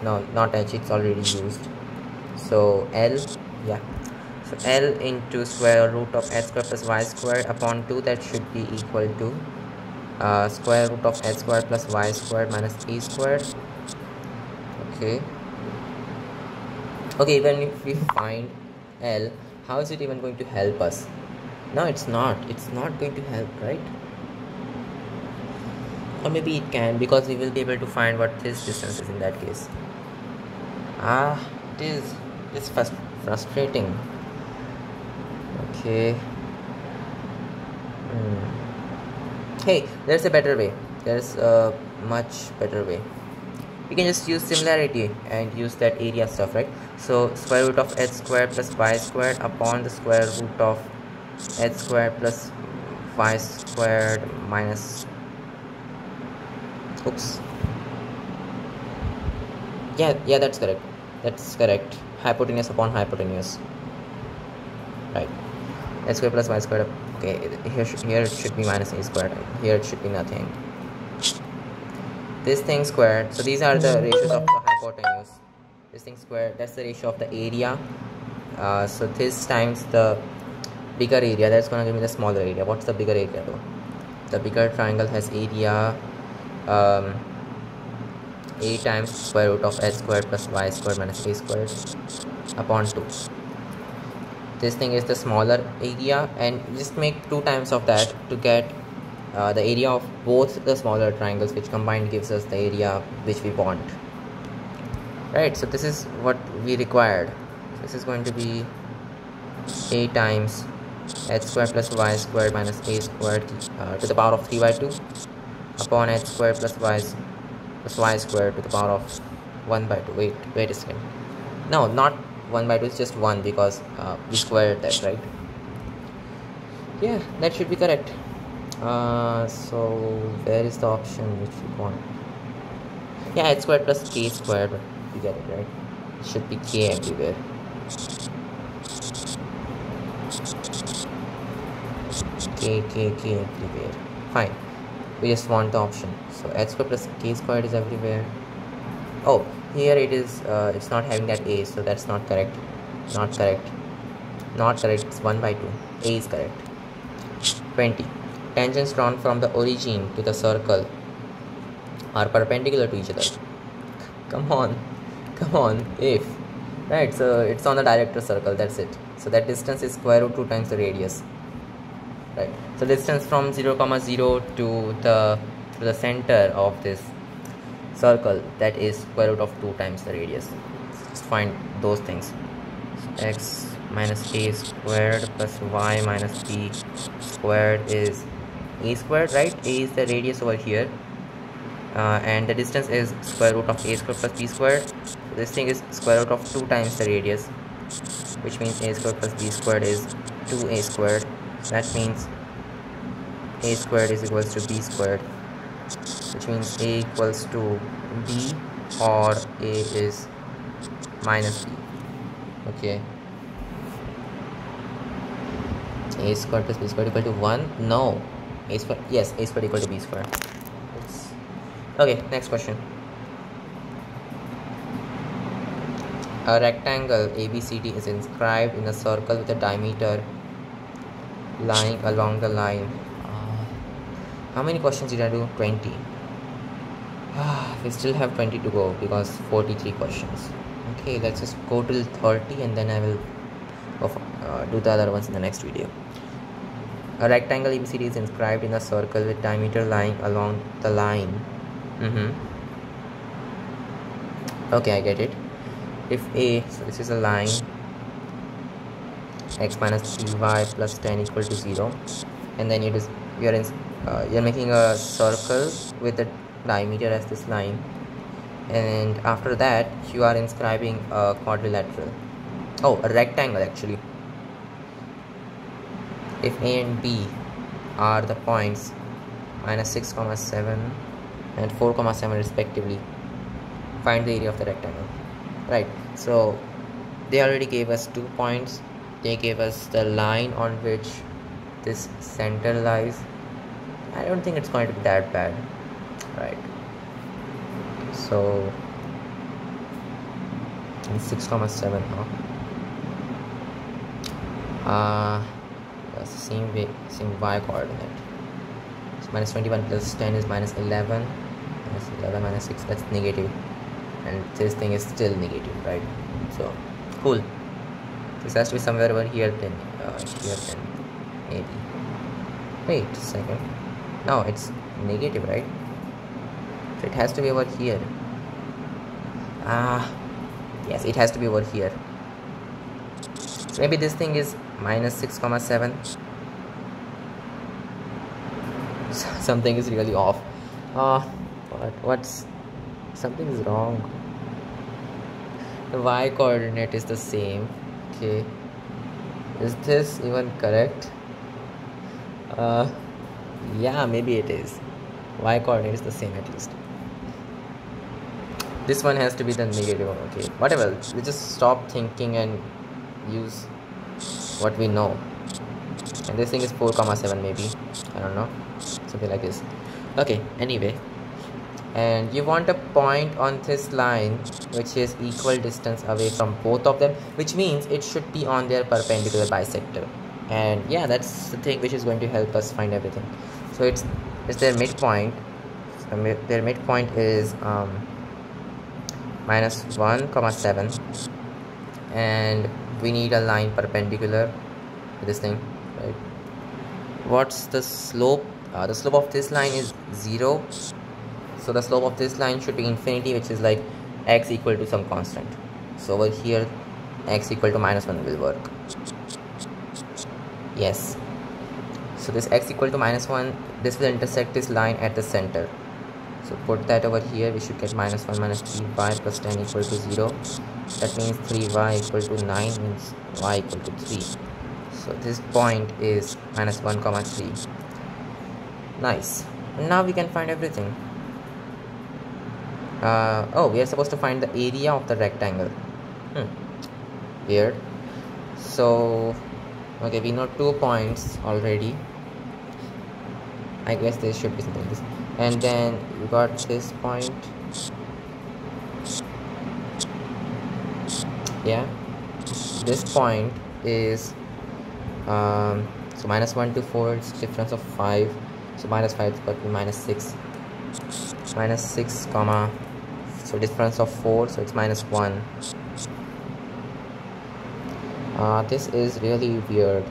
no, not h, it's already used. So L, yeah, so L into square root of h squared plus y squared upon 2, that should be equal to square root of h squared plus y squared minus a squared. Okay, even if we find L, how is it even going to help us? No, it's not going to help, right? or maybe it can, because we will be able to find what this distance is in that case. It's frustrating. Okay. Hey, there's a better way. There's a much better way. We can just use similarity and use that area stuff, right? So square root of h squared plus y squared upon the square root of h squared plus y squared minus, oops, yeah, that's correct. Hypotenuse upon hypotenuse, right? H squared plus y squared. Okay, here it should be minus a squared, here it should be nothing. This thing squared, so these are the ratios of the hypotenuse. This thing squared, that's the ratio of the area. So this times the bigger area, that's gonna give me the smaller area. What's the bigger area though? The bigger triangle has area a times square root of h squared plus y squared minus a squared upon 2. This thing is the smaller area, and just make 2 times of that to get the area of both the smaller triangles, which combined gives us the area which we want, right? So this is what we required. This is going to be a times h squared plus y squared minus a squared to the power of 3 by 2 upon h squared plus y squared to the power of 1 by 2. Wait a second. No, not 1 by 2, it's just 1, because we squared that, right? Yeah, that should be correct. So where is the option which we want? Yeah, h squared plus k squared, but you get it, right? It should be k everywhere. K everywhere. Fine. We just want the option. So h squared plus k squared is everywhere. Oh, here it is. It's not having that a, so that's not correct. Not correct. It's 1 by 2. A is correct. 20. Tangents drawn from the origin to the circle are perpendicular to each other. Come on. If, right? So it's on the director circle. That's it. So that distance is square root 2 times the radius. Right. So distance from 0, 0 to the center of this circle, that is square root of 2 times the radius. Just find those things. So x minus a squared plus y minus b squared is a squared, right? A is the radius over here, and the distance is square root of a squared plus b squared. So this thing is square root of 2 times the radius, which means a squared plus b squared is 2a squared. That means a squared is equals to b squared, which means a equals to b, or a is minus b. Okay, a squared plus b squared equal to 1. No, a squared, yes, a squared equal to b squared. Okay, next question. A rectangle ABCD is inscribed in a circle with a diameter lying along the line. How many questions did I do? 20. We still have 20 to go, because 43 questions. Okay, let's just go till 30, and then I will do the other ones in the next video. A rectangle ABCD is inscribed in a circle with diameter lying along the line. Okay, I get it. If a, so this is a line, x minus 3y plus 10 equal to 0, and then you're making a circle with the diameter as this line, and after that you are inscribing a quadrilateral. A rectangle actually. If a and b are the points minus 6, 7 and 4, 7 respectively, find the area of the rectangle. Right, so they already gave us 2 points. They gave us the line on which this center lies. I don't think it's going to be that bad, right? So 6, 7, that's the same y coordinate. So minus 21 plus 10 is minus 11. Minus 11 minus 6, that's negative. And this thing is still negative, right? So cool. This has to be somewhere over here then. Here then, maybe. Wait a second. No, it's negative, right? So it has to be over here. Yes, it has to be over here. So maybe this thing is minus 6 comma 7. Something is really off. What's something is wrong. The y coordinate is the same. Okay, is this even correct? Yeah, maybe it is. Y coordinate is the same at least. This one has to be the negative one. Okay, whatever, we just stop thinking and use what we know. And this thing is 4 comma 7 maybe, I don't know, something like this. Okay, anyway, and you want a point on this line which is equal distance away from both of them, which means it should be on their perpendicular bisector. And yeah, that's the thing which is going to help us find everything. So it's their midpoint. So their midpoint is minus 1 comma 7, and we need a line perpendicular to this thing, right? What's the slope? The slope of this line is 0, so the slope of this line should be infinity, which is like x equal to some constant. So over here x equal to minus 1 will work. Yes, so this x equal to minus 1, this will intersect this line at the center. So put that over here, we should get minus 1 minus 3y plus 10 equal to 0. That means 3y equal to 9 means y equal to 3. So this point is minus 1 comma 3. Nice. Now we can find everything. Oh, we are supposed to find the area of the rectangle. Weird. So okay, we know 2 points already. I guess there should be something like this. And then you got this point. Yeah, this point is so minus 1 to 4, it's difference of 5. So minus 5 is got to be minus 6. Minus 6 comma, so difference of 4, so it's minus 1. This is really weird.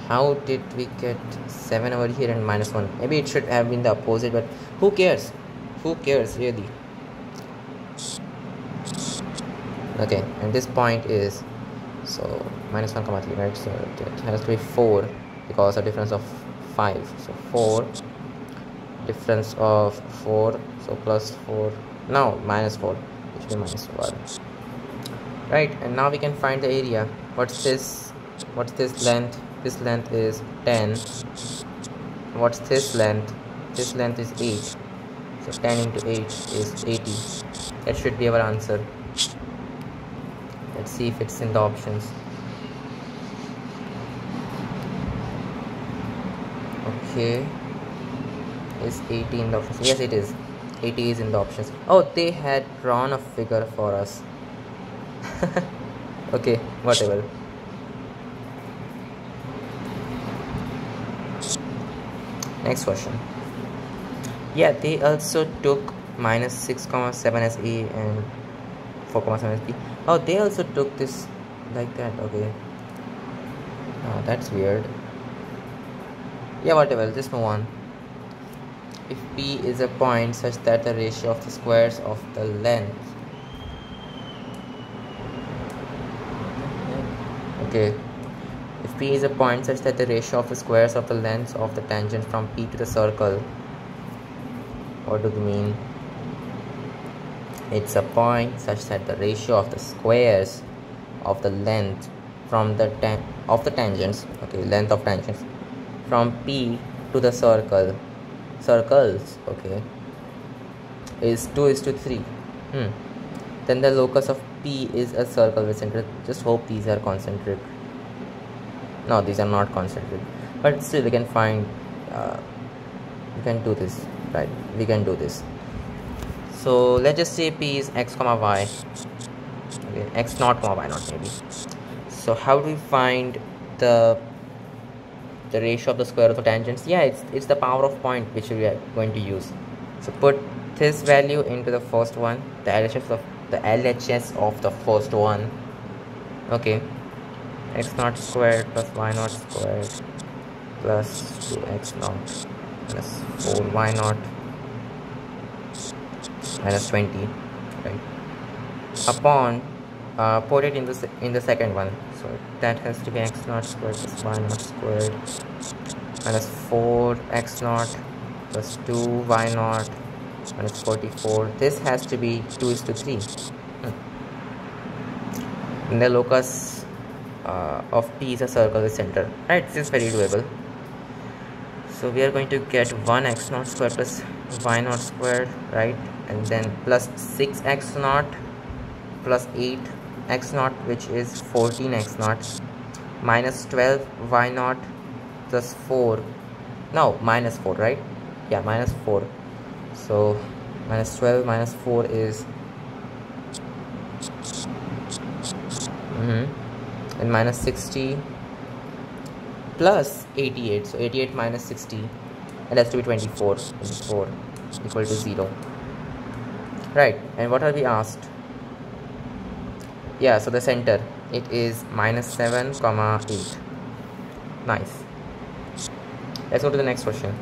How did we get 7 over here and minus 1? Maybe it should have been the opposite, but who cares? Who cares really? Okay, and this point is so minus 1 comma 3, right? So it has to be 4 because a difference of 5. So 4, difference of 4, so plus 4, no, minus 4, which will be minus 1. Right, and now we can find the area. What's this length? This length is 10. What's this length? This length is 8. So 10 into 8 is 80. That should be our answer. Let's see if it's in the options. Okay, is 80 in the options? Yes, it is. 80 is in the options. Oh, they had drawn a figure for us. Okay, whatever. Next question. Yeah, they also took minus 6 comma 7 as A and 4 comma 7 as B. Oh, they also took this like that. Okay, that's weird. Yeah, whatever, just move on. If P is a point such that the ratio of the squares of the length, okay, if P is a point such that the ratio of the squares of the lengths of the tangent from P to the circle, what do they mean? It's a point such that the ratio of the squares of the length from the tangents, okay, length of tangents from P to the circles, okay, is 2:3. Then the locus of P is a circle with center. Just hope these are concentric. No, these are not concentric, but still we can find, we can do this, right? We can do this. So let's just say P is x comma y, okay, x naught comma y naught maybe. So how do we find the ratio of the square of the tangents? Yeah, it's the power of point which we are going to use. So put this value into the first one, the LHS of the first one. Okay, x naught squared plus y naught squared plus 2x naught plus 4y naught minus 20, right? Upon put it in the second one, so that has to be x naught squared plus y naught squared minus 4 x naught plus 2 y naught minus 44. This has to be 2:3. In the locus of P is a circle with center, right? This is very doable. So we are going to get 1 x naught squared plus y naught squared, right? And then plus 6 x naught plus 8 x naught, which is 14 x naught, minus 12 y naught plus 4, no, minus 4, right? Yeah, minus 4. So minus 12 minus 4 is and minus 60 plus 88, so 88 minus 60, it has to be 24 equal to 0, right? And what are we asked? Yeah, so the center, it is minus 7 comma 8. Nice. Let's go to the next question.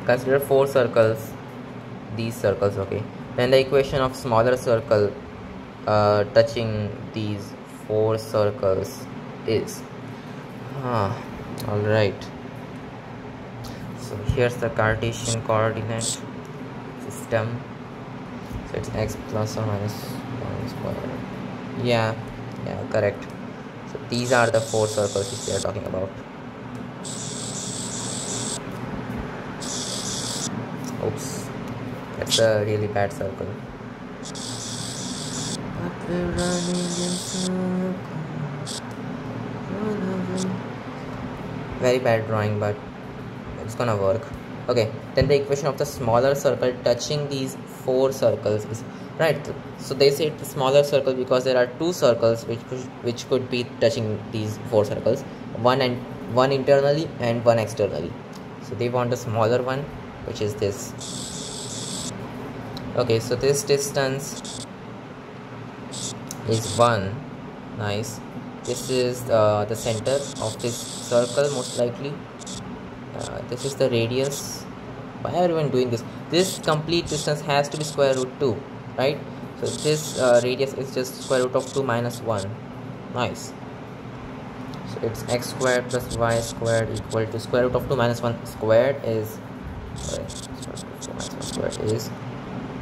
Consider 4 circles, these circles, okay? Then the equation of smaller circle touching these 4 circles is all right. So here's the Cartesian coordinate system. So it's x plus or minus 1 square. Yeah, correct. So these are the 4 circles which we are talking about. Oops, that's a really bad circle. But we're running in circles. Very bad drawing, but it's gonna work. Okay, then the equation of the smaller circle touching these 4 circles is, right? So they say the smaller circle because there are 2 circles which could be touching these 4 circles, one internally and one externally. So they want a smaller one, which is this. Okay, so this distance is 1. Nice. This is the center of this circle, most likely. This is the radius. Why are we even doing this? This complete distance has to be square root 2, right? So this radius is just square root of 2 minus 1. Nice. So it's x squared plus y squared equal to square root of 2 minus 1 squared is, sorry, minus 1 squared is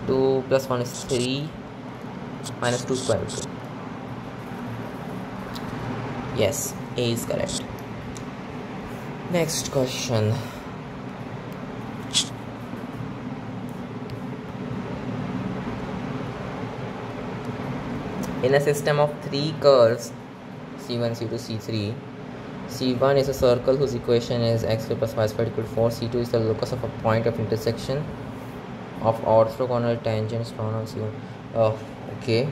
2 plus 1 is 3 minus 2 square root 2. Yes, A is correct. Next question. In a system of 3 curves, C1, C2, C3, C1 is a circle whose equation is x squared plus y squared equal to 4. C2 is the locus of a point of intersection of orthogonal tangents drawn on C1. Oh, okay.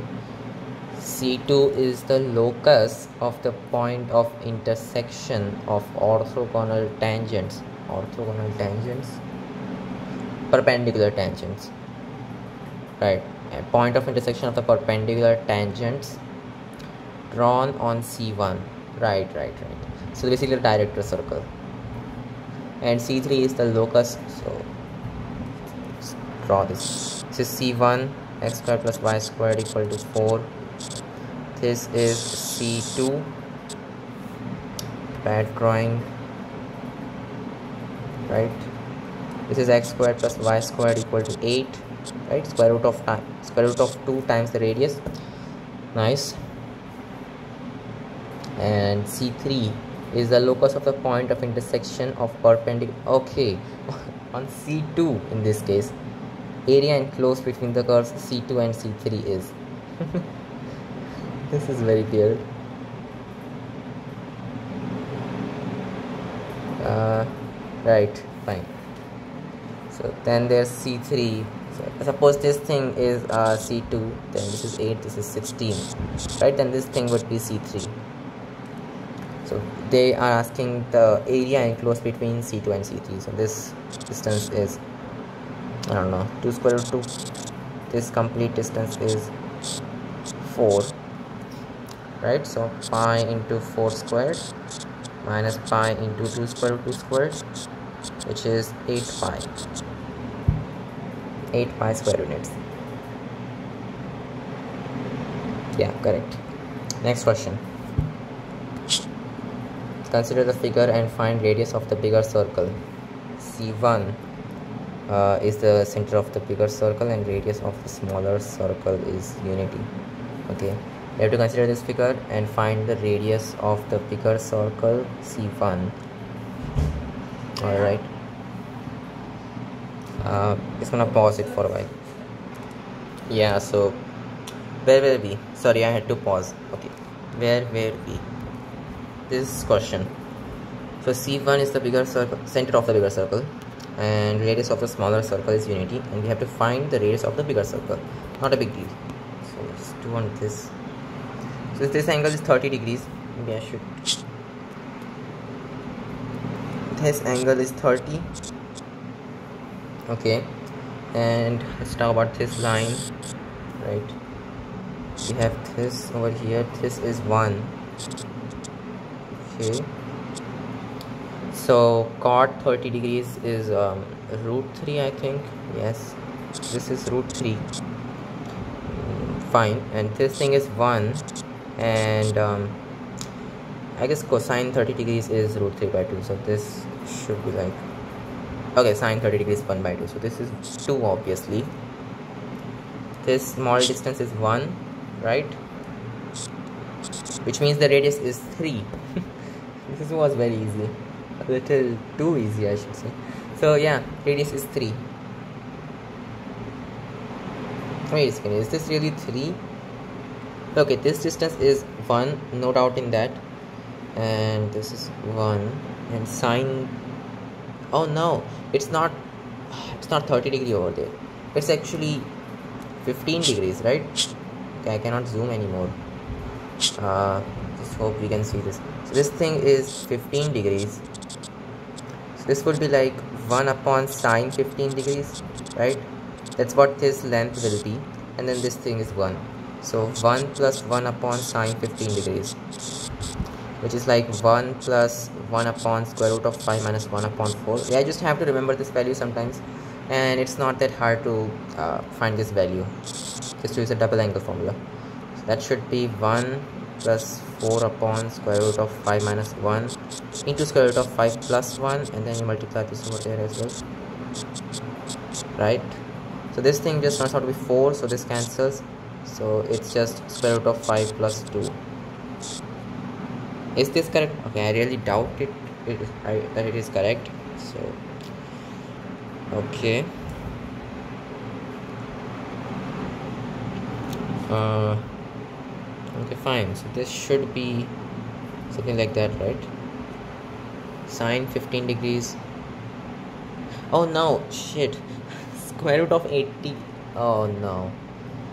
C2 is the locus of the point of intersection of orthogonal tangents. Orthogonal tangents? Perpendicular tangents. Right. A point of intersection of the perpendicular tangents drawn on C1. Right. So basically a director circle. And C3 is the locus. So let's draw this. This is C1, x squared plus y squared equal to 4. This is C2. Bad drawing. Right. This is x squared plus y squared equal to 8. Right. Square root of 2 times the radius. Nice. And C3 is the locus of the point of intersection of perpendicular. Okay. On C2 in this case, area enclosed between the curves C2 and C3 is. This is very weird. Right, fine. So then there's C3. So suppose this thing is C2, then this is 8, this is 16, right? Then this thing would be C3. So they are asking the area enclosed between C2 and C3. So this distance is, I don't know, 2 square root 2. This complete distance is 4. Right, so pi into 4 squared minus pi into 2 square root 2 squared, which is 8 pi. 8 pi square units. Yeah, correct. Next question. Consider the figure and find radius of the bigger circle. C1 is the center of the bigger circle and radius of the smaller circle is unity. Okay, we have to consider this figure and find the radius of the bigger circle C1. Alright, just gonna pause it for a while. Yeah, so where were we? Sorry, I had to pause. Okay, where were we? This question. So C1 is the bigger circle, center of the bigger circle, and radius of the smaller circle is unity, and we have to find the radius of the bigger circle. Not a big deal. So let's do on this. So this angle is 30 degrees. Maybe I should. This angle is 30. Okay, and let's talk about this line. Right. We have this over here. This is 1. Okay. So cot 30 degrees is root 3, I think. Yes, this is root 3. Fine. And this thing is 1, and I guess cosine 30 degrees is root 3 by 2. So this should be like, okay, sine 30 degrees 1 by 2. So this is 2, obviously. This small distance is 1, right? Which means the radius is 3. This was very easy. A little too easy, I should say. So yeah, radius is 3. Wait a second, is this really 3? Okay, this distance is 1, no doubt in that. And this is 1. And sine, oh no, it's not 30 degree over there. It's actually 15 degrees, right? Okay, I cannot zoom anymore. Just hope we can see this. So this thing is 15 degrees. So this would be like 1 upon sine 15 degrees, right? That's what this length will be. And then this thing is 1. So 1 plus 1 upon sine 15 degrees, which is like 1 plus 1 upon square root of 5 minus 1 upon 4. Yeah, I just have to remember this value sometimes. And it's not that hard to find this value. Just use a double angle formula. So that should be 1 plus 4 upon square root of 5 minus 1 into square root of 5 plus 1, and then you multiply this over there as well, right? So this thing just turns out to be 4, so this cancels, so it's just square root of 5 plus 2. Is this correct? Okay, I really doubt it that it is correct. So okay, okay, fine. So this should be something like that, right? Sine 15 degrees. Oh no, shit. Square root of 80. Oh no.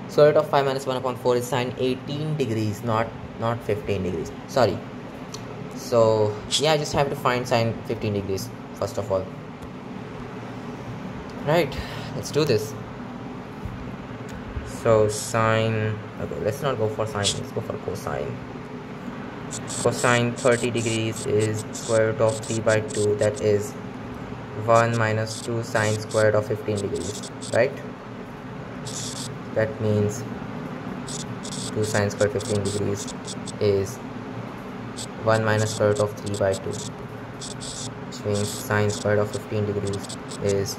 Square root of 5 minus 1 upon 4 is sine 18 degrees, not 15 degrees. Sorry. So yeah, I just have to find sine 15 degrees first of all. Right, let's do this. So sine, okay, let's not go for sine, let's go for cosine. Cosine 30 degrees is square root of 3 by 2, that is 1 minus 2 sine squared of 15 degrees, right? That means 2 sine squared 15 degrees is 1 minus square root of 3 by 2, which means sine squared of 15 degrees is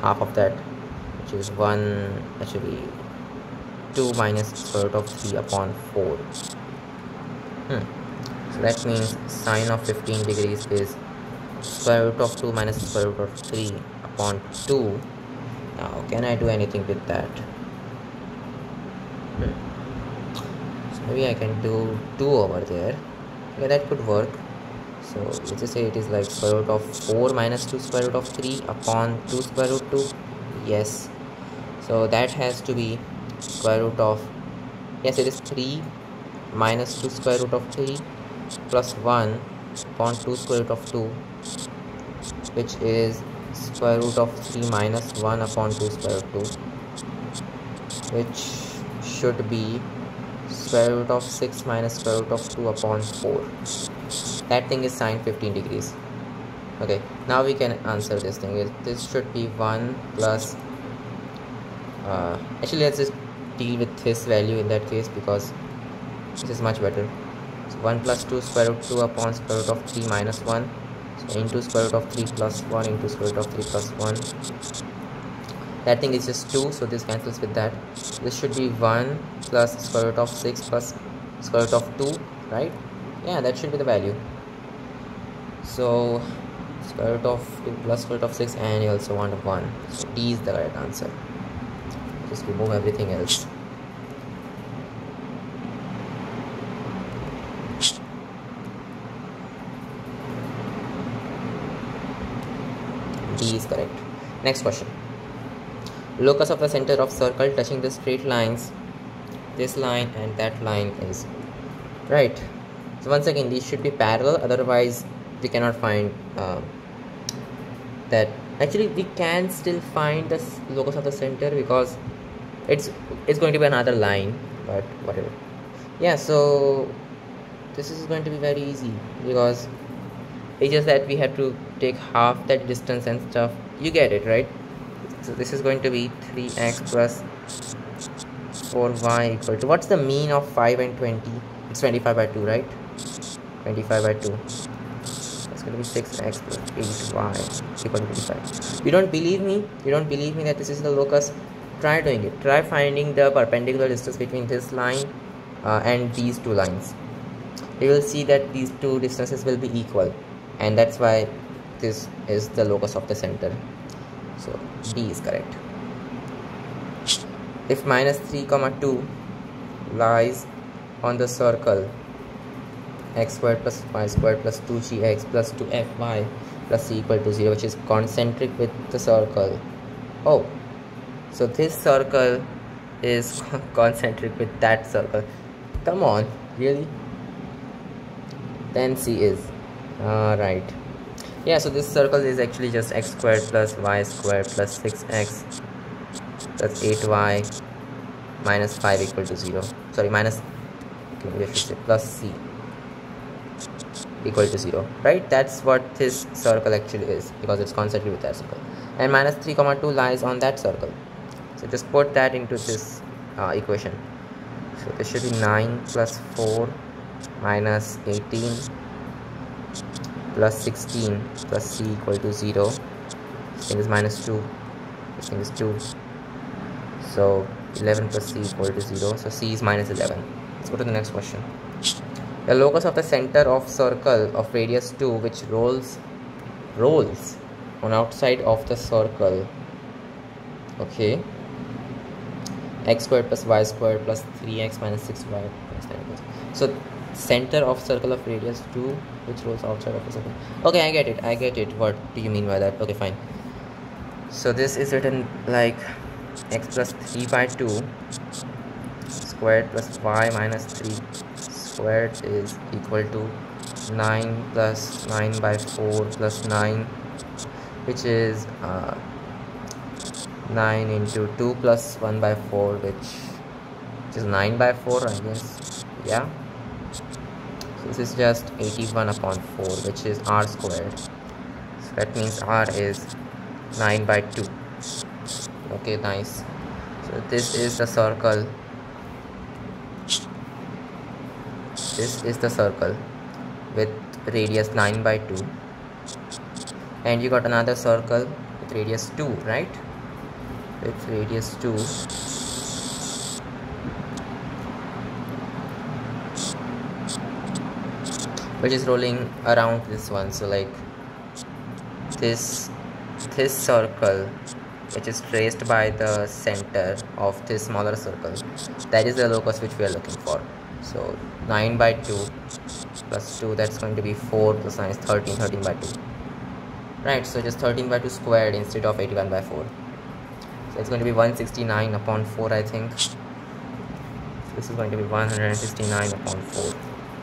half of that, which is 2 minus square root of 3 upon 4. So that means sine of 15 degrees is square root of 2 minus square root of 3 upon 2. Now can I do anything with that? So maybe I can do 2 over there. Yeah, that could work. So let's just say it is like square root of 4 minus 2 square root of 3 upon 2 square root 2. Yes, so that has to be square root of, yes, it is 3 minus 2 square root of 3 plus 1 upon 2 square root of 2, which is square root of 3 minus 1 upon 2 square root 2, which should be square root of 6 minus square root of 2 upon 4. That thing is sine 15 degrees. Okay, now we can answer this thing. This should be 1 plus Actually, let's just deal with this value in that case, because this is much better. So 1 plus 2 square root 2 upon square root of 3 minus 1, so into square root of 3 plus 1 into square root of 3 plus 1. That thing is just 2, so this cancels with that. This should be 1 plus square root of 6 plus square root of 2, right? Yeah, that should be the value. So square root of 2 plus square root of 6, and you also want 1, so D is the correct answer. Just remove everything else. D is correct. Next question. Locus of the center of circle touching the straight lines, this line and that line is, right? So once again, these should be parallel, otherwise we cannot find that. Actually, we can still find the locus of the center, because it's going to be another line, but whatever. Yeah, so this is going to be very easy, because it's just that we have to take half that distance and stuff. You get it, right? So this is going to be 3x plus 4y equal to, what's the mean of 5 and 20? It's 25 by 2, right? 25 by 2. That's going to be 6x plus 8y equal to 25. You don't believe me? You don't believe me that this is the locus? Try doing it. Try finding the perpendicular distance between this line and these two lines. You will see that these two distances will be equal, and that's why this is the locus of the center. So D is correct. If minus 3 comma 2 lies on the circle x squared plus y squared plus 2gx plus 2fy plus c equal to 0, which is concentric with the circle. Oh, so this circle is concentric with that circle. Come on, really? Then C is right. Yeah, so this circle is actually just x squared plus y squared plus 6x plus 8y minus 5 equal to 0. Sorry, minus, okay, we have to say plus c equal to 0, right? That's what this circle actually is, because it's concentric with that circle. And minus 3 comma 2 lies on that circle. So just put that into this equation. So this should be 9 plus 4 minus 18 plus 16 plus c equal to 0. This thing is minus 2. This thing is 2. So 11 plus c equal to 0. So c is minus 11. Let's go to the next question. The locus of the center of circle of radius 2, which rolls on outside of the circle. Okay. X squared plus y squared plus 3x minus 6y plus 9. So center of circle of radius 2 which rolls outside of the circle. Okay, I get it. What do you mean by that? Okay, fine. So this is written like x plus 3 by 2 squared plus y minus 3 squared is equal to 9 plus 9 by 4 plus 9, which is 9 into 2 plus 1 by 4, which is 9 by 4, I guess. Yeah, so this is just 81 upon 4, which is r squared. So that means r is 9 by 2. Okay, nice. So this is the circle. This is the circle with radius 9 by 2, and you got another circle with radius 2, right? With radius 2, which is rolling around this one. So like this circle, which is traced by the center of this smaller circle, that is the locus which we are looking for. So 9 by 2 plus 2, that's going to be 4 plus 9 is 13, 13 by 2, right? So just 13 by 2 squared instead of 81 by 4. So it's going to be 169 upon 4, I think. So this is going to be 169 upon 4.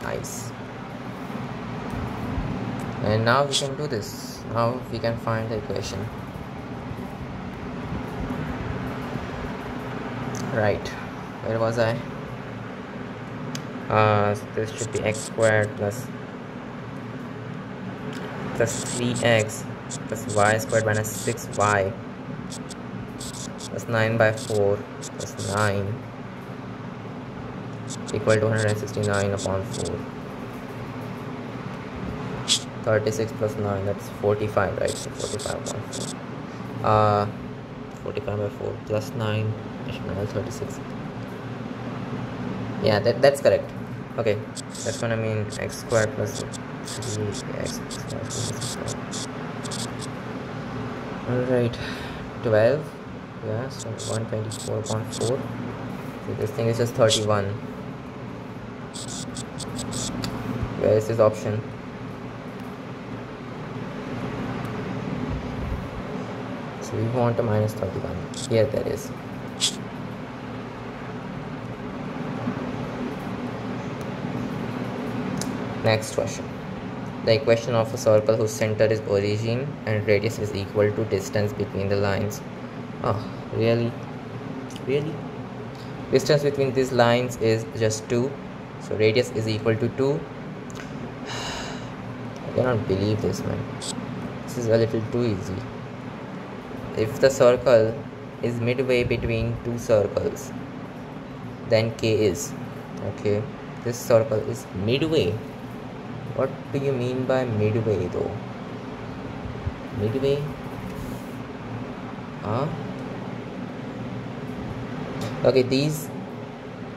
Nice. And now we can do this. Now we can find the equation. Right, where was I? So this should be x squared plus 3x plus y squared minus 6y plus 9 by 4 plus 9 equal to 169 upon 4. 36 plus 9, that's 45, right? So 45 upon 4. 45 by 4 plus 9, 36. Yeah, that's correct. Okay, that's gonna mean x squared plus 3x squared. Alright, 12. Yeah, so 124 upon 4. So this thing is just 31. Where is this option? So we want a minus 31. Here there is. Next question. The equation of a circle whose center is origin and radius is equal to distance between the lines. Oh, really? Really? Distance between these lines is just 2. So radius is equal to 2. I cannot believe this, man. This is a little too easy. If the circle is midway between two circles, then K is. Okay, this circle is midway. What do you mean by midway though? Midway? Okay, these.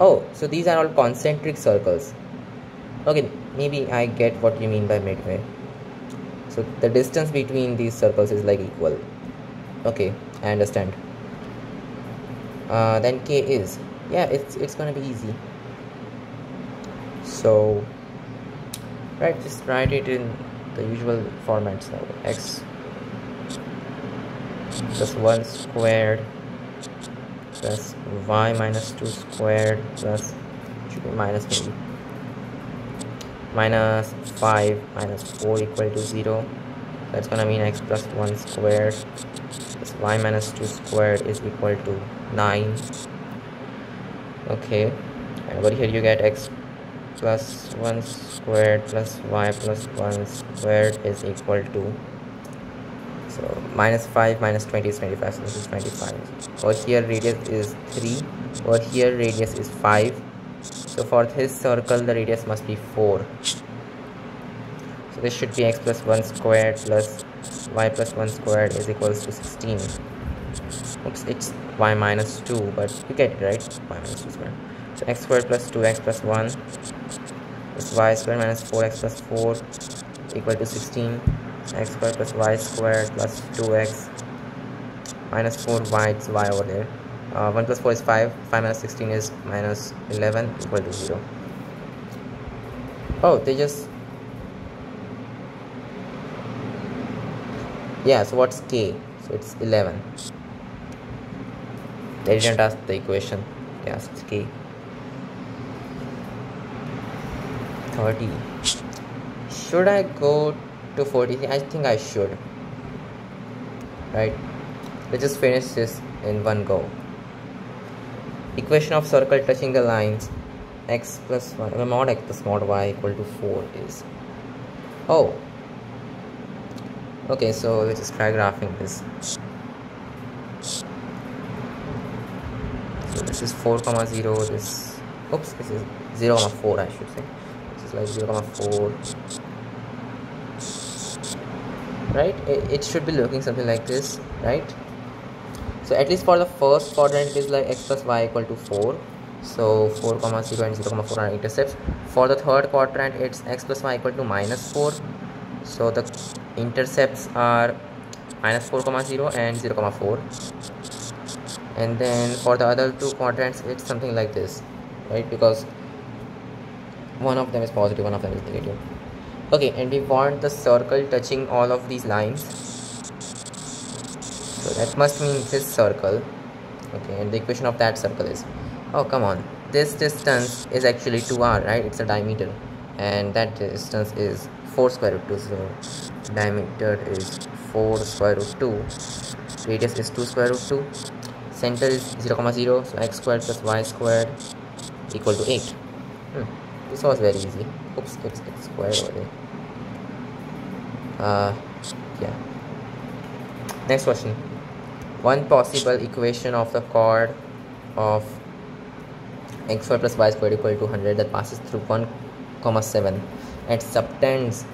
Oh, so these are all concentric circles. Okay, maybe I get what you mean by midway. So the distance between these circles is like equal. Okay, I understand. Then K is. Yeah, it's gonna be easy. So right, just write it in the usual format. So x plus 1 squared plus y minus 2 squared plus, should be minus maybe, minus 5 minus 4 equal to 0. That's gonna mean x plus 1 squared plus y minus 2 squared is equal to 9. Okay, and over here you get x plus 1 squared plus y plus 1 squared is equal to, so minus 5 minus 20 is 25, so this is 25. Over here radius is 3, over here radius is 5, so for this circle the radius must be 4. So this should be x plus 1 squared plus y plus 1 squared is equals to 16. Oops, it's y minus 2, but you get it right, y minus 2 squared. So x squared plus 2x plus 1 plus y squared minus 4x plus 4 equal to 16. X squared plus y squared plus 2x minus 4y, it's y over there. 1 plus 4 is 5, 5 minus 16 is minus 11 equal to 0. Oh, they just, yeah, so what's K? So it's 11. They didn't ask the equation, they asked K. 30. Should I go to 40? I think I should. Right? Let's just finish this in one go. Equation of circle touching the lines x plus y, mod x plus mod y equal to 4 is. Oh. Okay, so let's just try graphing this. So this is 4 comma 0. This, oops, this is 0 comma 4, I should say. This is like 0 comma 4. Right, it should be looking something like this, right? So at least for the first quadrant it is like x plus y equal to 4, so 4 comma 0 and 0 comma 4 are intercepts. For the third quadrant it's x plus y equal to minus 4, so the intercepts are minus 4 comma 0 and 0 comma 4. And then for the other two quadrants it's something like this, right, because one of them is positive, one of them is negative. Okay, and we want the circle touching all of these lines, so that must mean this circle. Okay, and the equation of that circle is, oh come on, this distance is actually 2r, right? It's a diameter, and that distance is 4 square root 2, so diameter is 4 square root 2, radius is 2 square root 2, center is 0 comma 0, so x squared plus y squared equal to 8. This was very easy. Oops, it's squared over there. Yeah. Next question. One possible equation of the chord of x squared plus y squared equal to 100 that passes through 1 comma 7 and subtends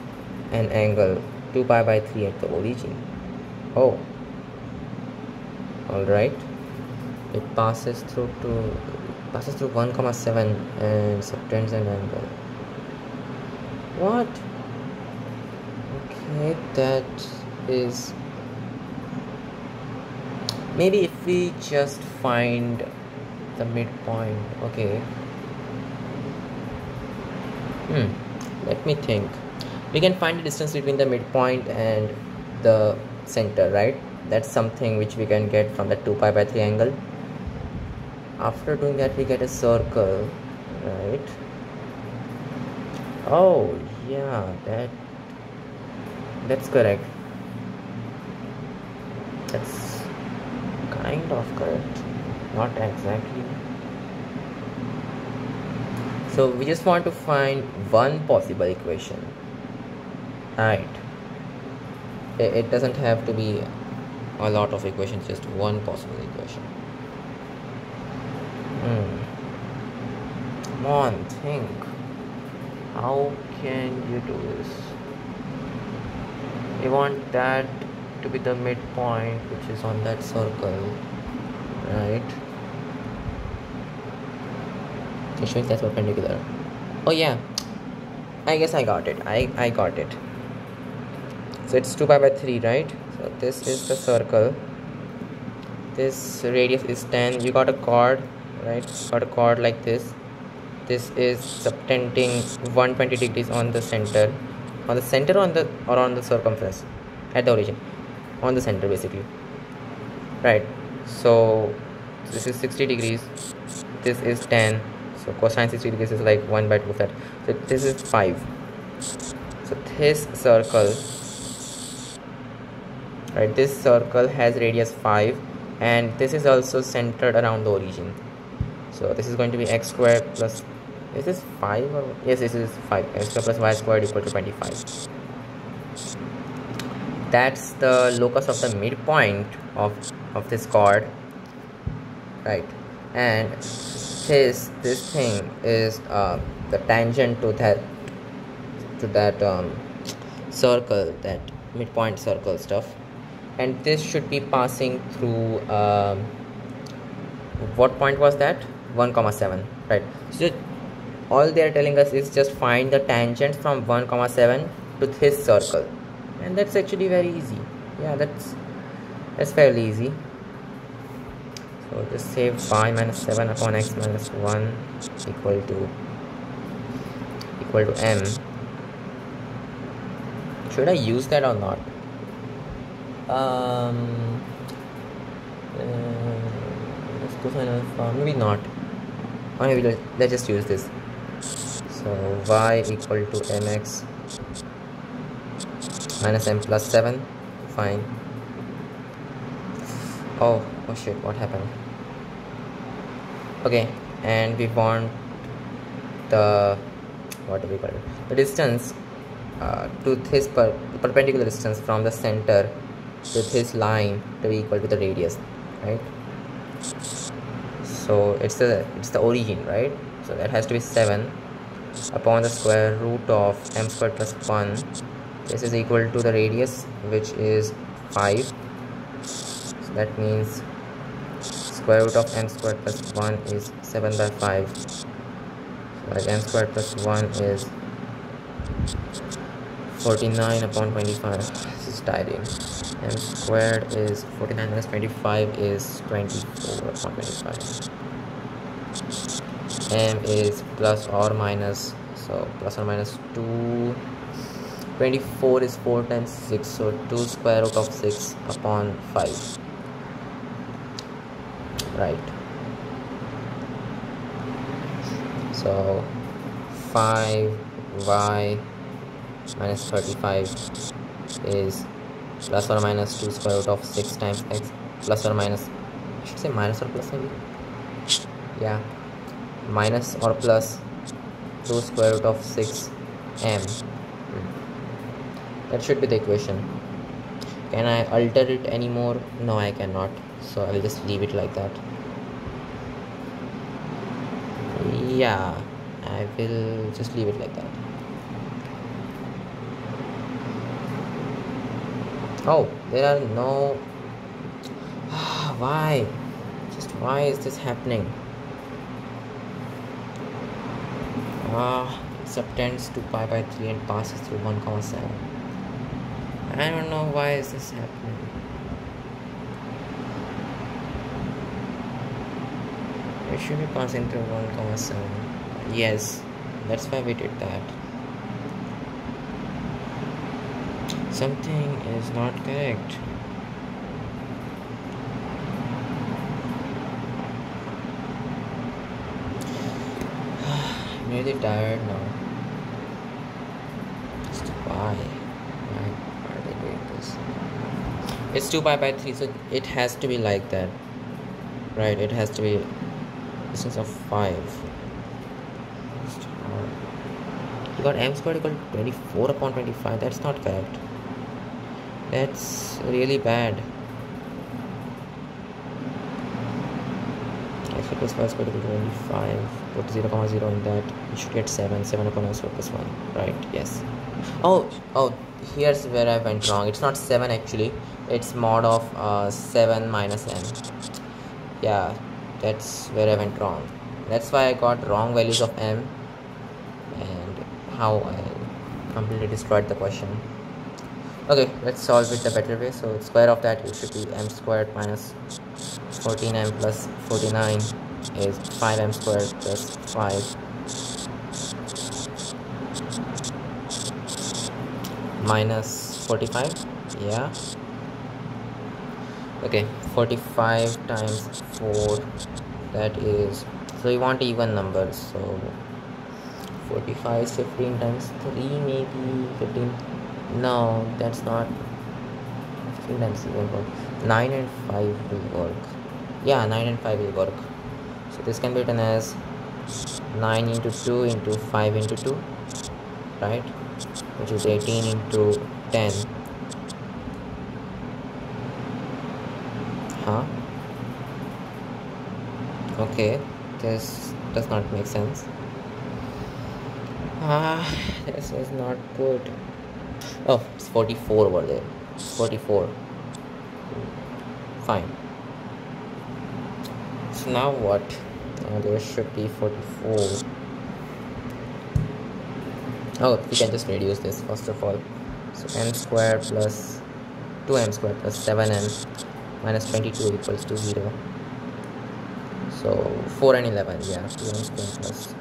an angle 2 pi by 3 at the origin. Oh, all right. It passes through 1 comma 7 and subtends an angle. What? Okay, that is, maybe if we just find the midpoint. Okay, let me think. We can find the distance between the midpoint and the center, right? That's something which we can get from the 2 pi by 3 angle. After doing that, we get a circle, right? Oh yeah, that's correct. That's kind of correct, not exactly. So we just want to find one possible equation, right? It doesn't have to be a lot of equations, just one possible equation. Come on, think. How can you do this? You want that to be the midpoint which is on that circle, right? Which means that's perpendicular. Oh yeah, I guess I got it. I got it. So it's 2 pi by 3, right? So this is the circle. This radius is 10. You got a chord, right? Got a chord like this. This is subtending 120 degrees on the center. On the center or on the circumference at the origin. On the center basically. Right. So this is 60 degrees. This is 10. So cosine 60 degrees is like 1 by 2 of that. So this is 5. So this circle, right, this circle has radius 5 and this is also centered around the origin. So this is going to be x squared plus, is this 5 or, yes, this is 5, x squared plus y squared equal to 25. That's the locus of the midpoint of this chord, right? And this thing is the tangent to that circle, that midpoint circle stuff, and this should be passing through what point was that? 1 comma 7, right? So all they are telling us is just find the tangent from 1 comma 7 to this circle, and that's actually very easy. Yeah, that's fairly easy. So just say y minus 7 upon x minus 1 equal to m. Should I use that or not? Let's go find another form. Maybe not. Or maybe let's just use this. So y equal to mx minus m plus 7. Fine. Oh shit, what happened? Okay, and we want the, what do we call it, the distance to this perpendicular distance from the center to this line to be equal to the radius, right? So it's the origin, right? So that has to be 7 upon the square root of m squared plus 1. This is equal to the radius, which is 5. So that means square root of m squared plus 1 is 7 by 5. So like m squared plus 1 is 49 upon 25. This is tiring. M squared is 49 minus 25 is 24 upon 25. M is plus or minus, so plus or minus 2. 24 is 4 times 6, so 2 square root of 6 upon 5. Right. So 5y minus 35 is plus or minus 2 square root of 6 times x plus or minus, I should say minus or plus maybe, yeah, minus or plus 2 square root of 6 m. That should be the equation. Can I alter it anymore? No, I cannot. so I will just leave it like that. Yeah, I will just leave it like that. Oh, there are no why is this happening? Subtends to pi by 3 and passes through 1,7. I don't know why is this happening. It should be passing through 1,7. Yes, that's why we did that. Something is not correct. I'm really tired now. Just why are they doing this? It's 2 pi by 3, so it has to be like that, right? It has to be distance of 5. You got m squared equal to 24 upon 25. That's not correct. That's really bad. X plus 5 squared equal to 25. Put 0, 0 in that. You should get 7. 7 upon x squared plus 1. Right, yes. Oh, here's where I went wrong. It's not 7 actually. It's mod of 7 minus n. Yeah, that's where I went wrong. That's why I got wrong values of m. And how I completely destroyed the question. Okay, let's solve it the better way. So square of that, it should be m squared minus 14m plus 49 is 5m squared plus 5 minus 45. Yeah, okay, 45 times 4, that is, so you want even numbers, so 45 is 15 times 3, maybe 15. No, that's not 15 times 3 won't work. 9 and 5 will work. Yeah, 9 and 5 will work. So this can be written as 9 into 2 into 5 into 2, right? Which is 18 into 10. Huh? Okay, this does not make sense. This is not good. Oh, it's 44 over there. 44. Fine. So now what? Now there should be 44. Oh, we can just reduce this first of all. So m squared plus 2m squared plus 7m minus 22 equals to 0. So 4 and 11, yeah, 2m squared plus.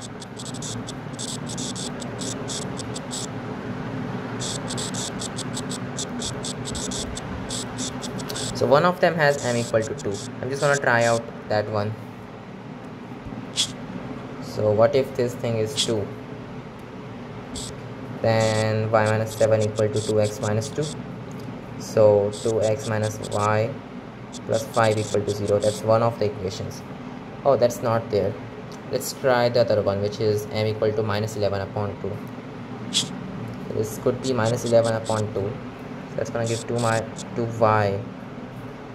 So one of them has m equal to 2. I'm just gonna try out that one. So what if this thing is 2? Then y minus 7 equal to 2x minus 2. So 2x minus y plus 5 equal to 0. That's one of the equations. Oh, that's not there. Let's try the other one, which is m equal to minus 11 upon 2. So this could be minus 11 upon 2. So that's gonna give 2y.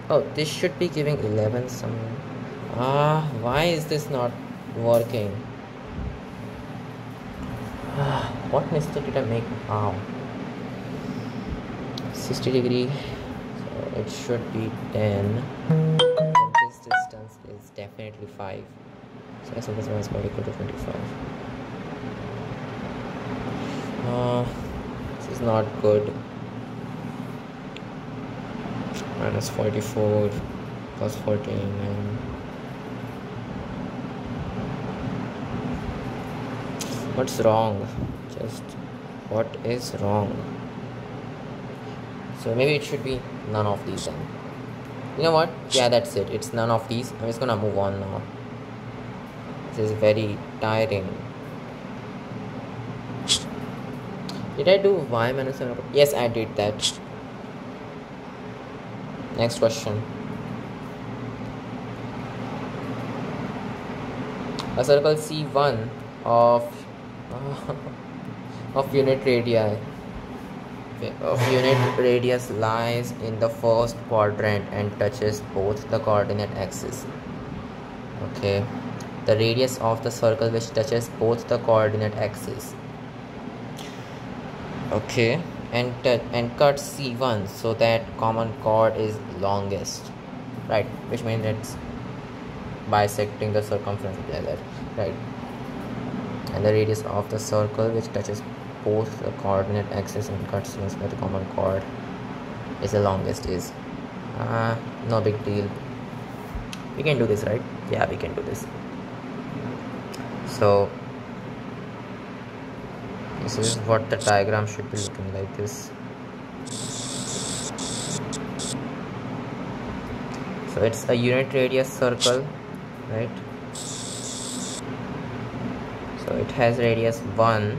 Oh, this should be giving 11 somewhere. Why is this not working? What mistake did I make? 60 degree. So it should be 10. And this distance is definitely 5. So x plus 1 squared equal to 25. This is not good. Minus 44 plus 14 and what's wrong? Just what is wrong? So maybe it should be none of these then. You know what? Yeah, that's it. It's none of these. I'm just gonna move on now. This is very tiring. Did I do y minus 7? Yes, I did that. Next question. A circle C1 of unit radii of unit radius lies in the first quadrant and touches both the coordinate axes. Okay, the radius of the circle which touches both the coordinate axes. Okay, and cut C1 so that common chord is longest, right? Which means it's bisecting the circumference like that, right? And the radius of the circle which touches both the coordinate axis and cuts C1 so that the common chord is the longest is no big deal. We can do this, right? Yeah, we can do this. So this is what the diagram should be looking like this. So it's a unit radius circle, right? So it has radius 1.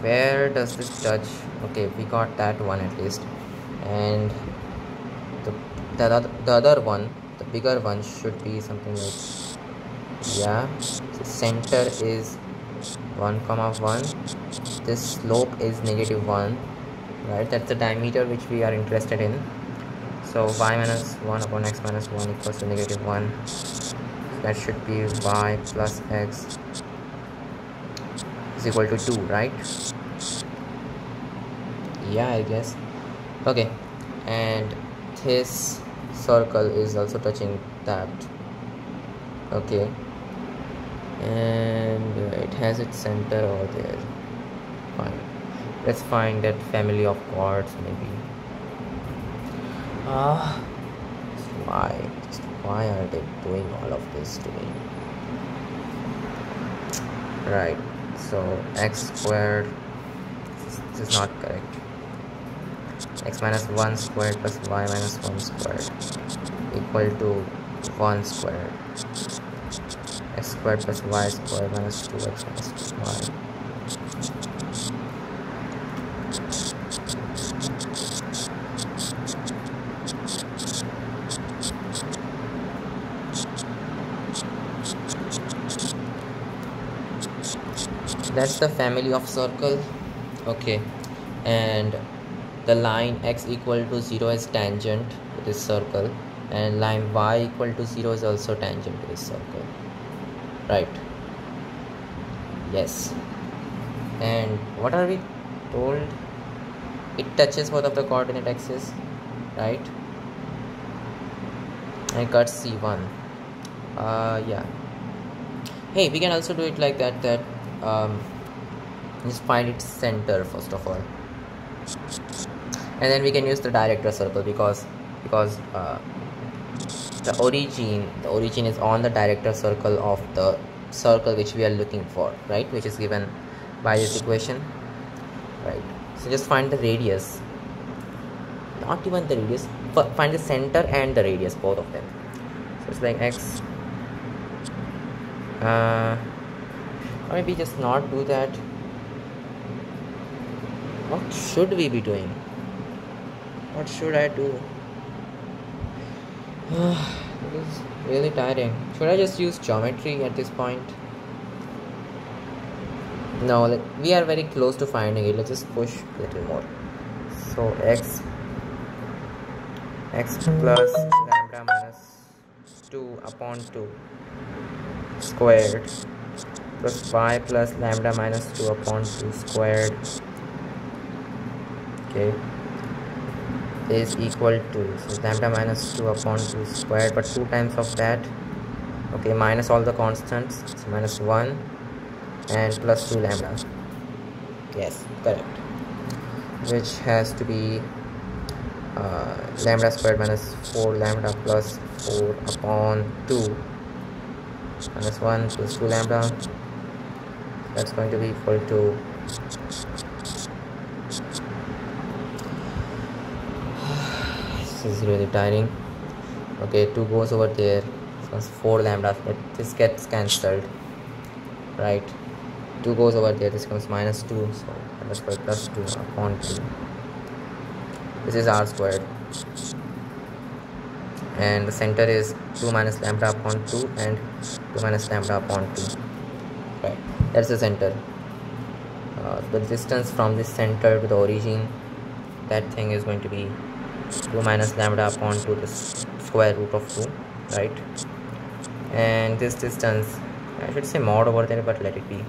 Where does this touch? Okay, we got that one at least, and the other one, the bigger one, should be something like, yeah, the center is 1, 1. This slope is -1, right? That's the diameter which we are interested in. So y minus 1 upon x minus 1 equals to -1. That should be y plus x is equal to 2, right? Yeah, I guess. Okay, and this circle is also touching that. Okay, and it has its center over there. Fine, let's find that family of chords maybe. Why are they doing all of this to me? Right, so x squared, this is not correct. X minus 1 squared plus y minus 1 squared equal to 1 squared. X squared plus y squared minus 2x minus 2y. That's the family of circle. Okay, and the line x equal to 0 is tangent to this circle, and line y equal to 0 is also tangent to this circle, right? Yes. And what are we told? It touches both of the coordinate axes, right? And cuts C1. Yeah. Hey, we can also do it like that, just find its center first of all, and then we can use the director circle because the origin is on the director circle of the circle which we are looking for, right? Which is given by this equation, right? So just find the radius, not even the radius, but find the center and the radius, both of them. So it's like x, or maybe just not do that. What should we be doing? What should I do? It is really tiring. Should I just use geometry at this point? No, we are very close to finding it. Let's just push a little more. So x plus lambda minus 2 upon 2 squared plus y plus lambda minus 2 upon 2 squared, okay, is equal to, so lambda minus 2 upon 2 squared, but 2 times of that, okay, minus all the constants, so minus 1 and plus 2 lambda. Yes, correct, which has to be lambda squared minus 4 lambda plus 4 upon 2 minus 1 plus 2 lambda. That's going to be equal to this is really tiring. Okay, 2 goes over there, so 4 lambda, but this gets cancelled, right? 2 goes over there, this becomes minus 2, so lambda squared plus 2 upon 2. This is r squared, and the center is 2 minus lambda upon 2 and 2 minus lambda upon 2. right? That's the center. The distance from the center to the origin, that thing is going to be 2 minus lambda upon 2 the square root of 2, right? And this distance, I should say mod over there, but let it be.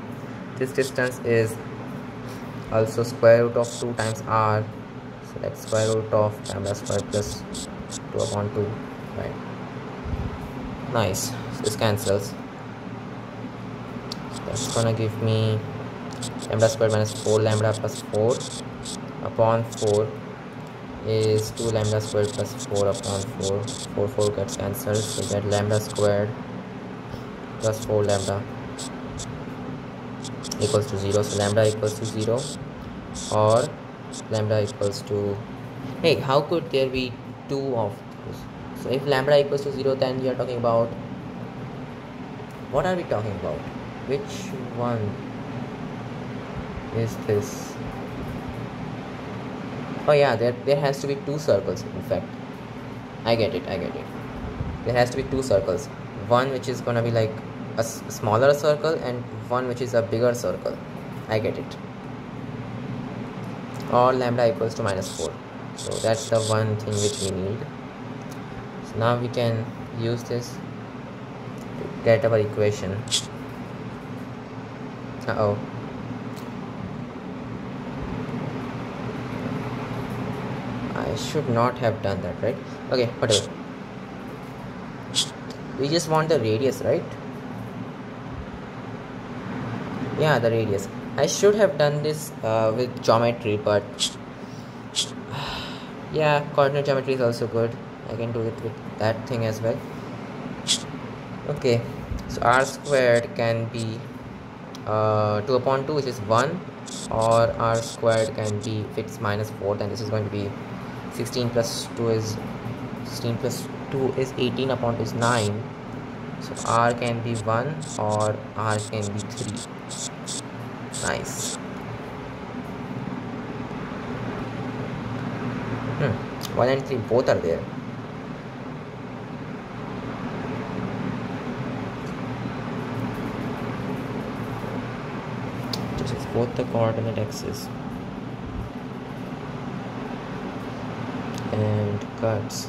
This distance is also square root of 2 times r, so that's square root of lambda square plus 2 upon 2, right? Nice. So this cancels. So that's gonna give me lambda squared minus 4 lambda plus 4 upon 4 is 2 lambda squared plus 4 upon 4 gets cancelled, so we get lambda squared plus 4 lambda equals to 0. So lambda equals to 0, or lambda equals to, hey, how could there be 2 of this? So if lambda equals to 0, then we are talking about, what are we talking about? Which one is this? Oh yeah, there has to be 2 circles. In fact, I get it. There has to be 2 circles, one which is gonna be like a smaller circle and one which is a bigger circle. I get it. Or lambda equals to minus 4. So that's the one thing which we need. So now we can use this to get our equation. I should not have done that, right? Okay, whatever. We just want the radius, right? Yeah, the radius. I should have done this with geometry, but yeah, coordinate geometry is also good. I can do it with that thing as well. Okay, so r squared can be 2 upon 2, which is 1, or r squared can be, if it's minus 4, then this is going to be 16 plus 2 is 18 upon 2 is 9. So r can be 1 or r can be 3. Nice. 1 and 3 both are there. This is both the coordinate axes. And cuts.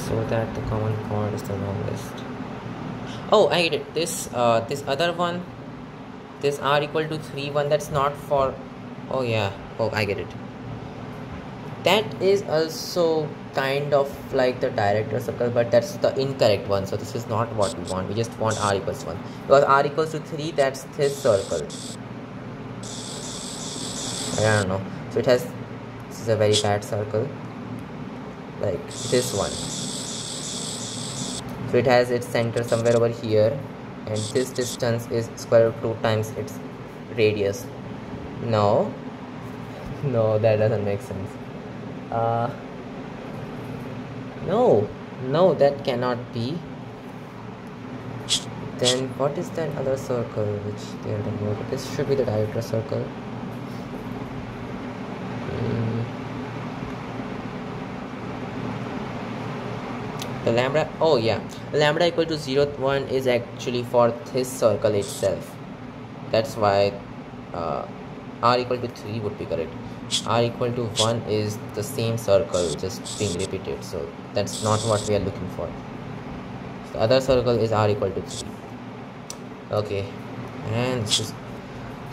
So that the common chord is the longest. Oh, I get it. This other one, this r equal to 3 one, that's not for, oh yeah, oh I get it. That is also kind of like the director circle, but that's the incorrect one. So this is not what we want. We just want r equals 1, because r equals to 3, that's this circle. I don't know. So this is a very bad circle, like this one. So it has its center somewhere over here, and this distance is square root 2 times its radius. No, that doesn't make sense. No, that cannot be. Then what is that other circle which they are talking about? This should be the director circle. The lambda, oh yeah, lambda equal to 0, 1 is actually for this circle itself. That's why r equal to 3 would be correct. R equal to 1 is the same circle just being repeated, so that's not what we are looking for. So the other circle is r equal to 3. Okay, and this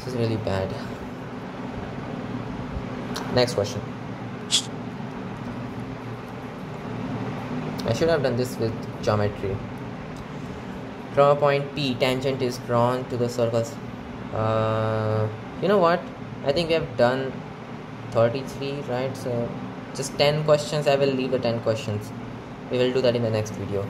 is really bad. Next question. I should have done this with geometry. From a point P, tangent is drawn to the circles. You know what? I think we have done 33, right? So just 10 questions. I will leave the 10 questions. We will do that in the next video.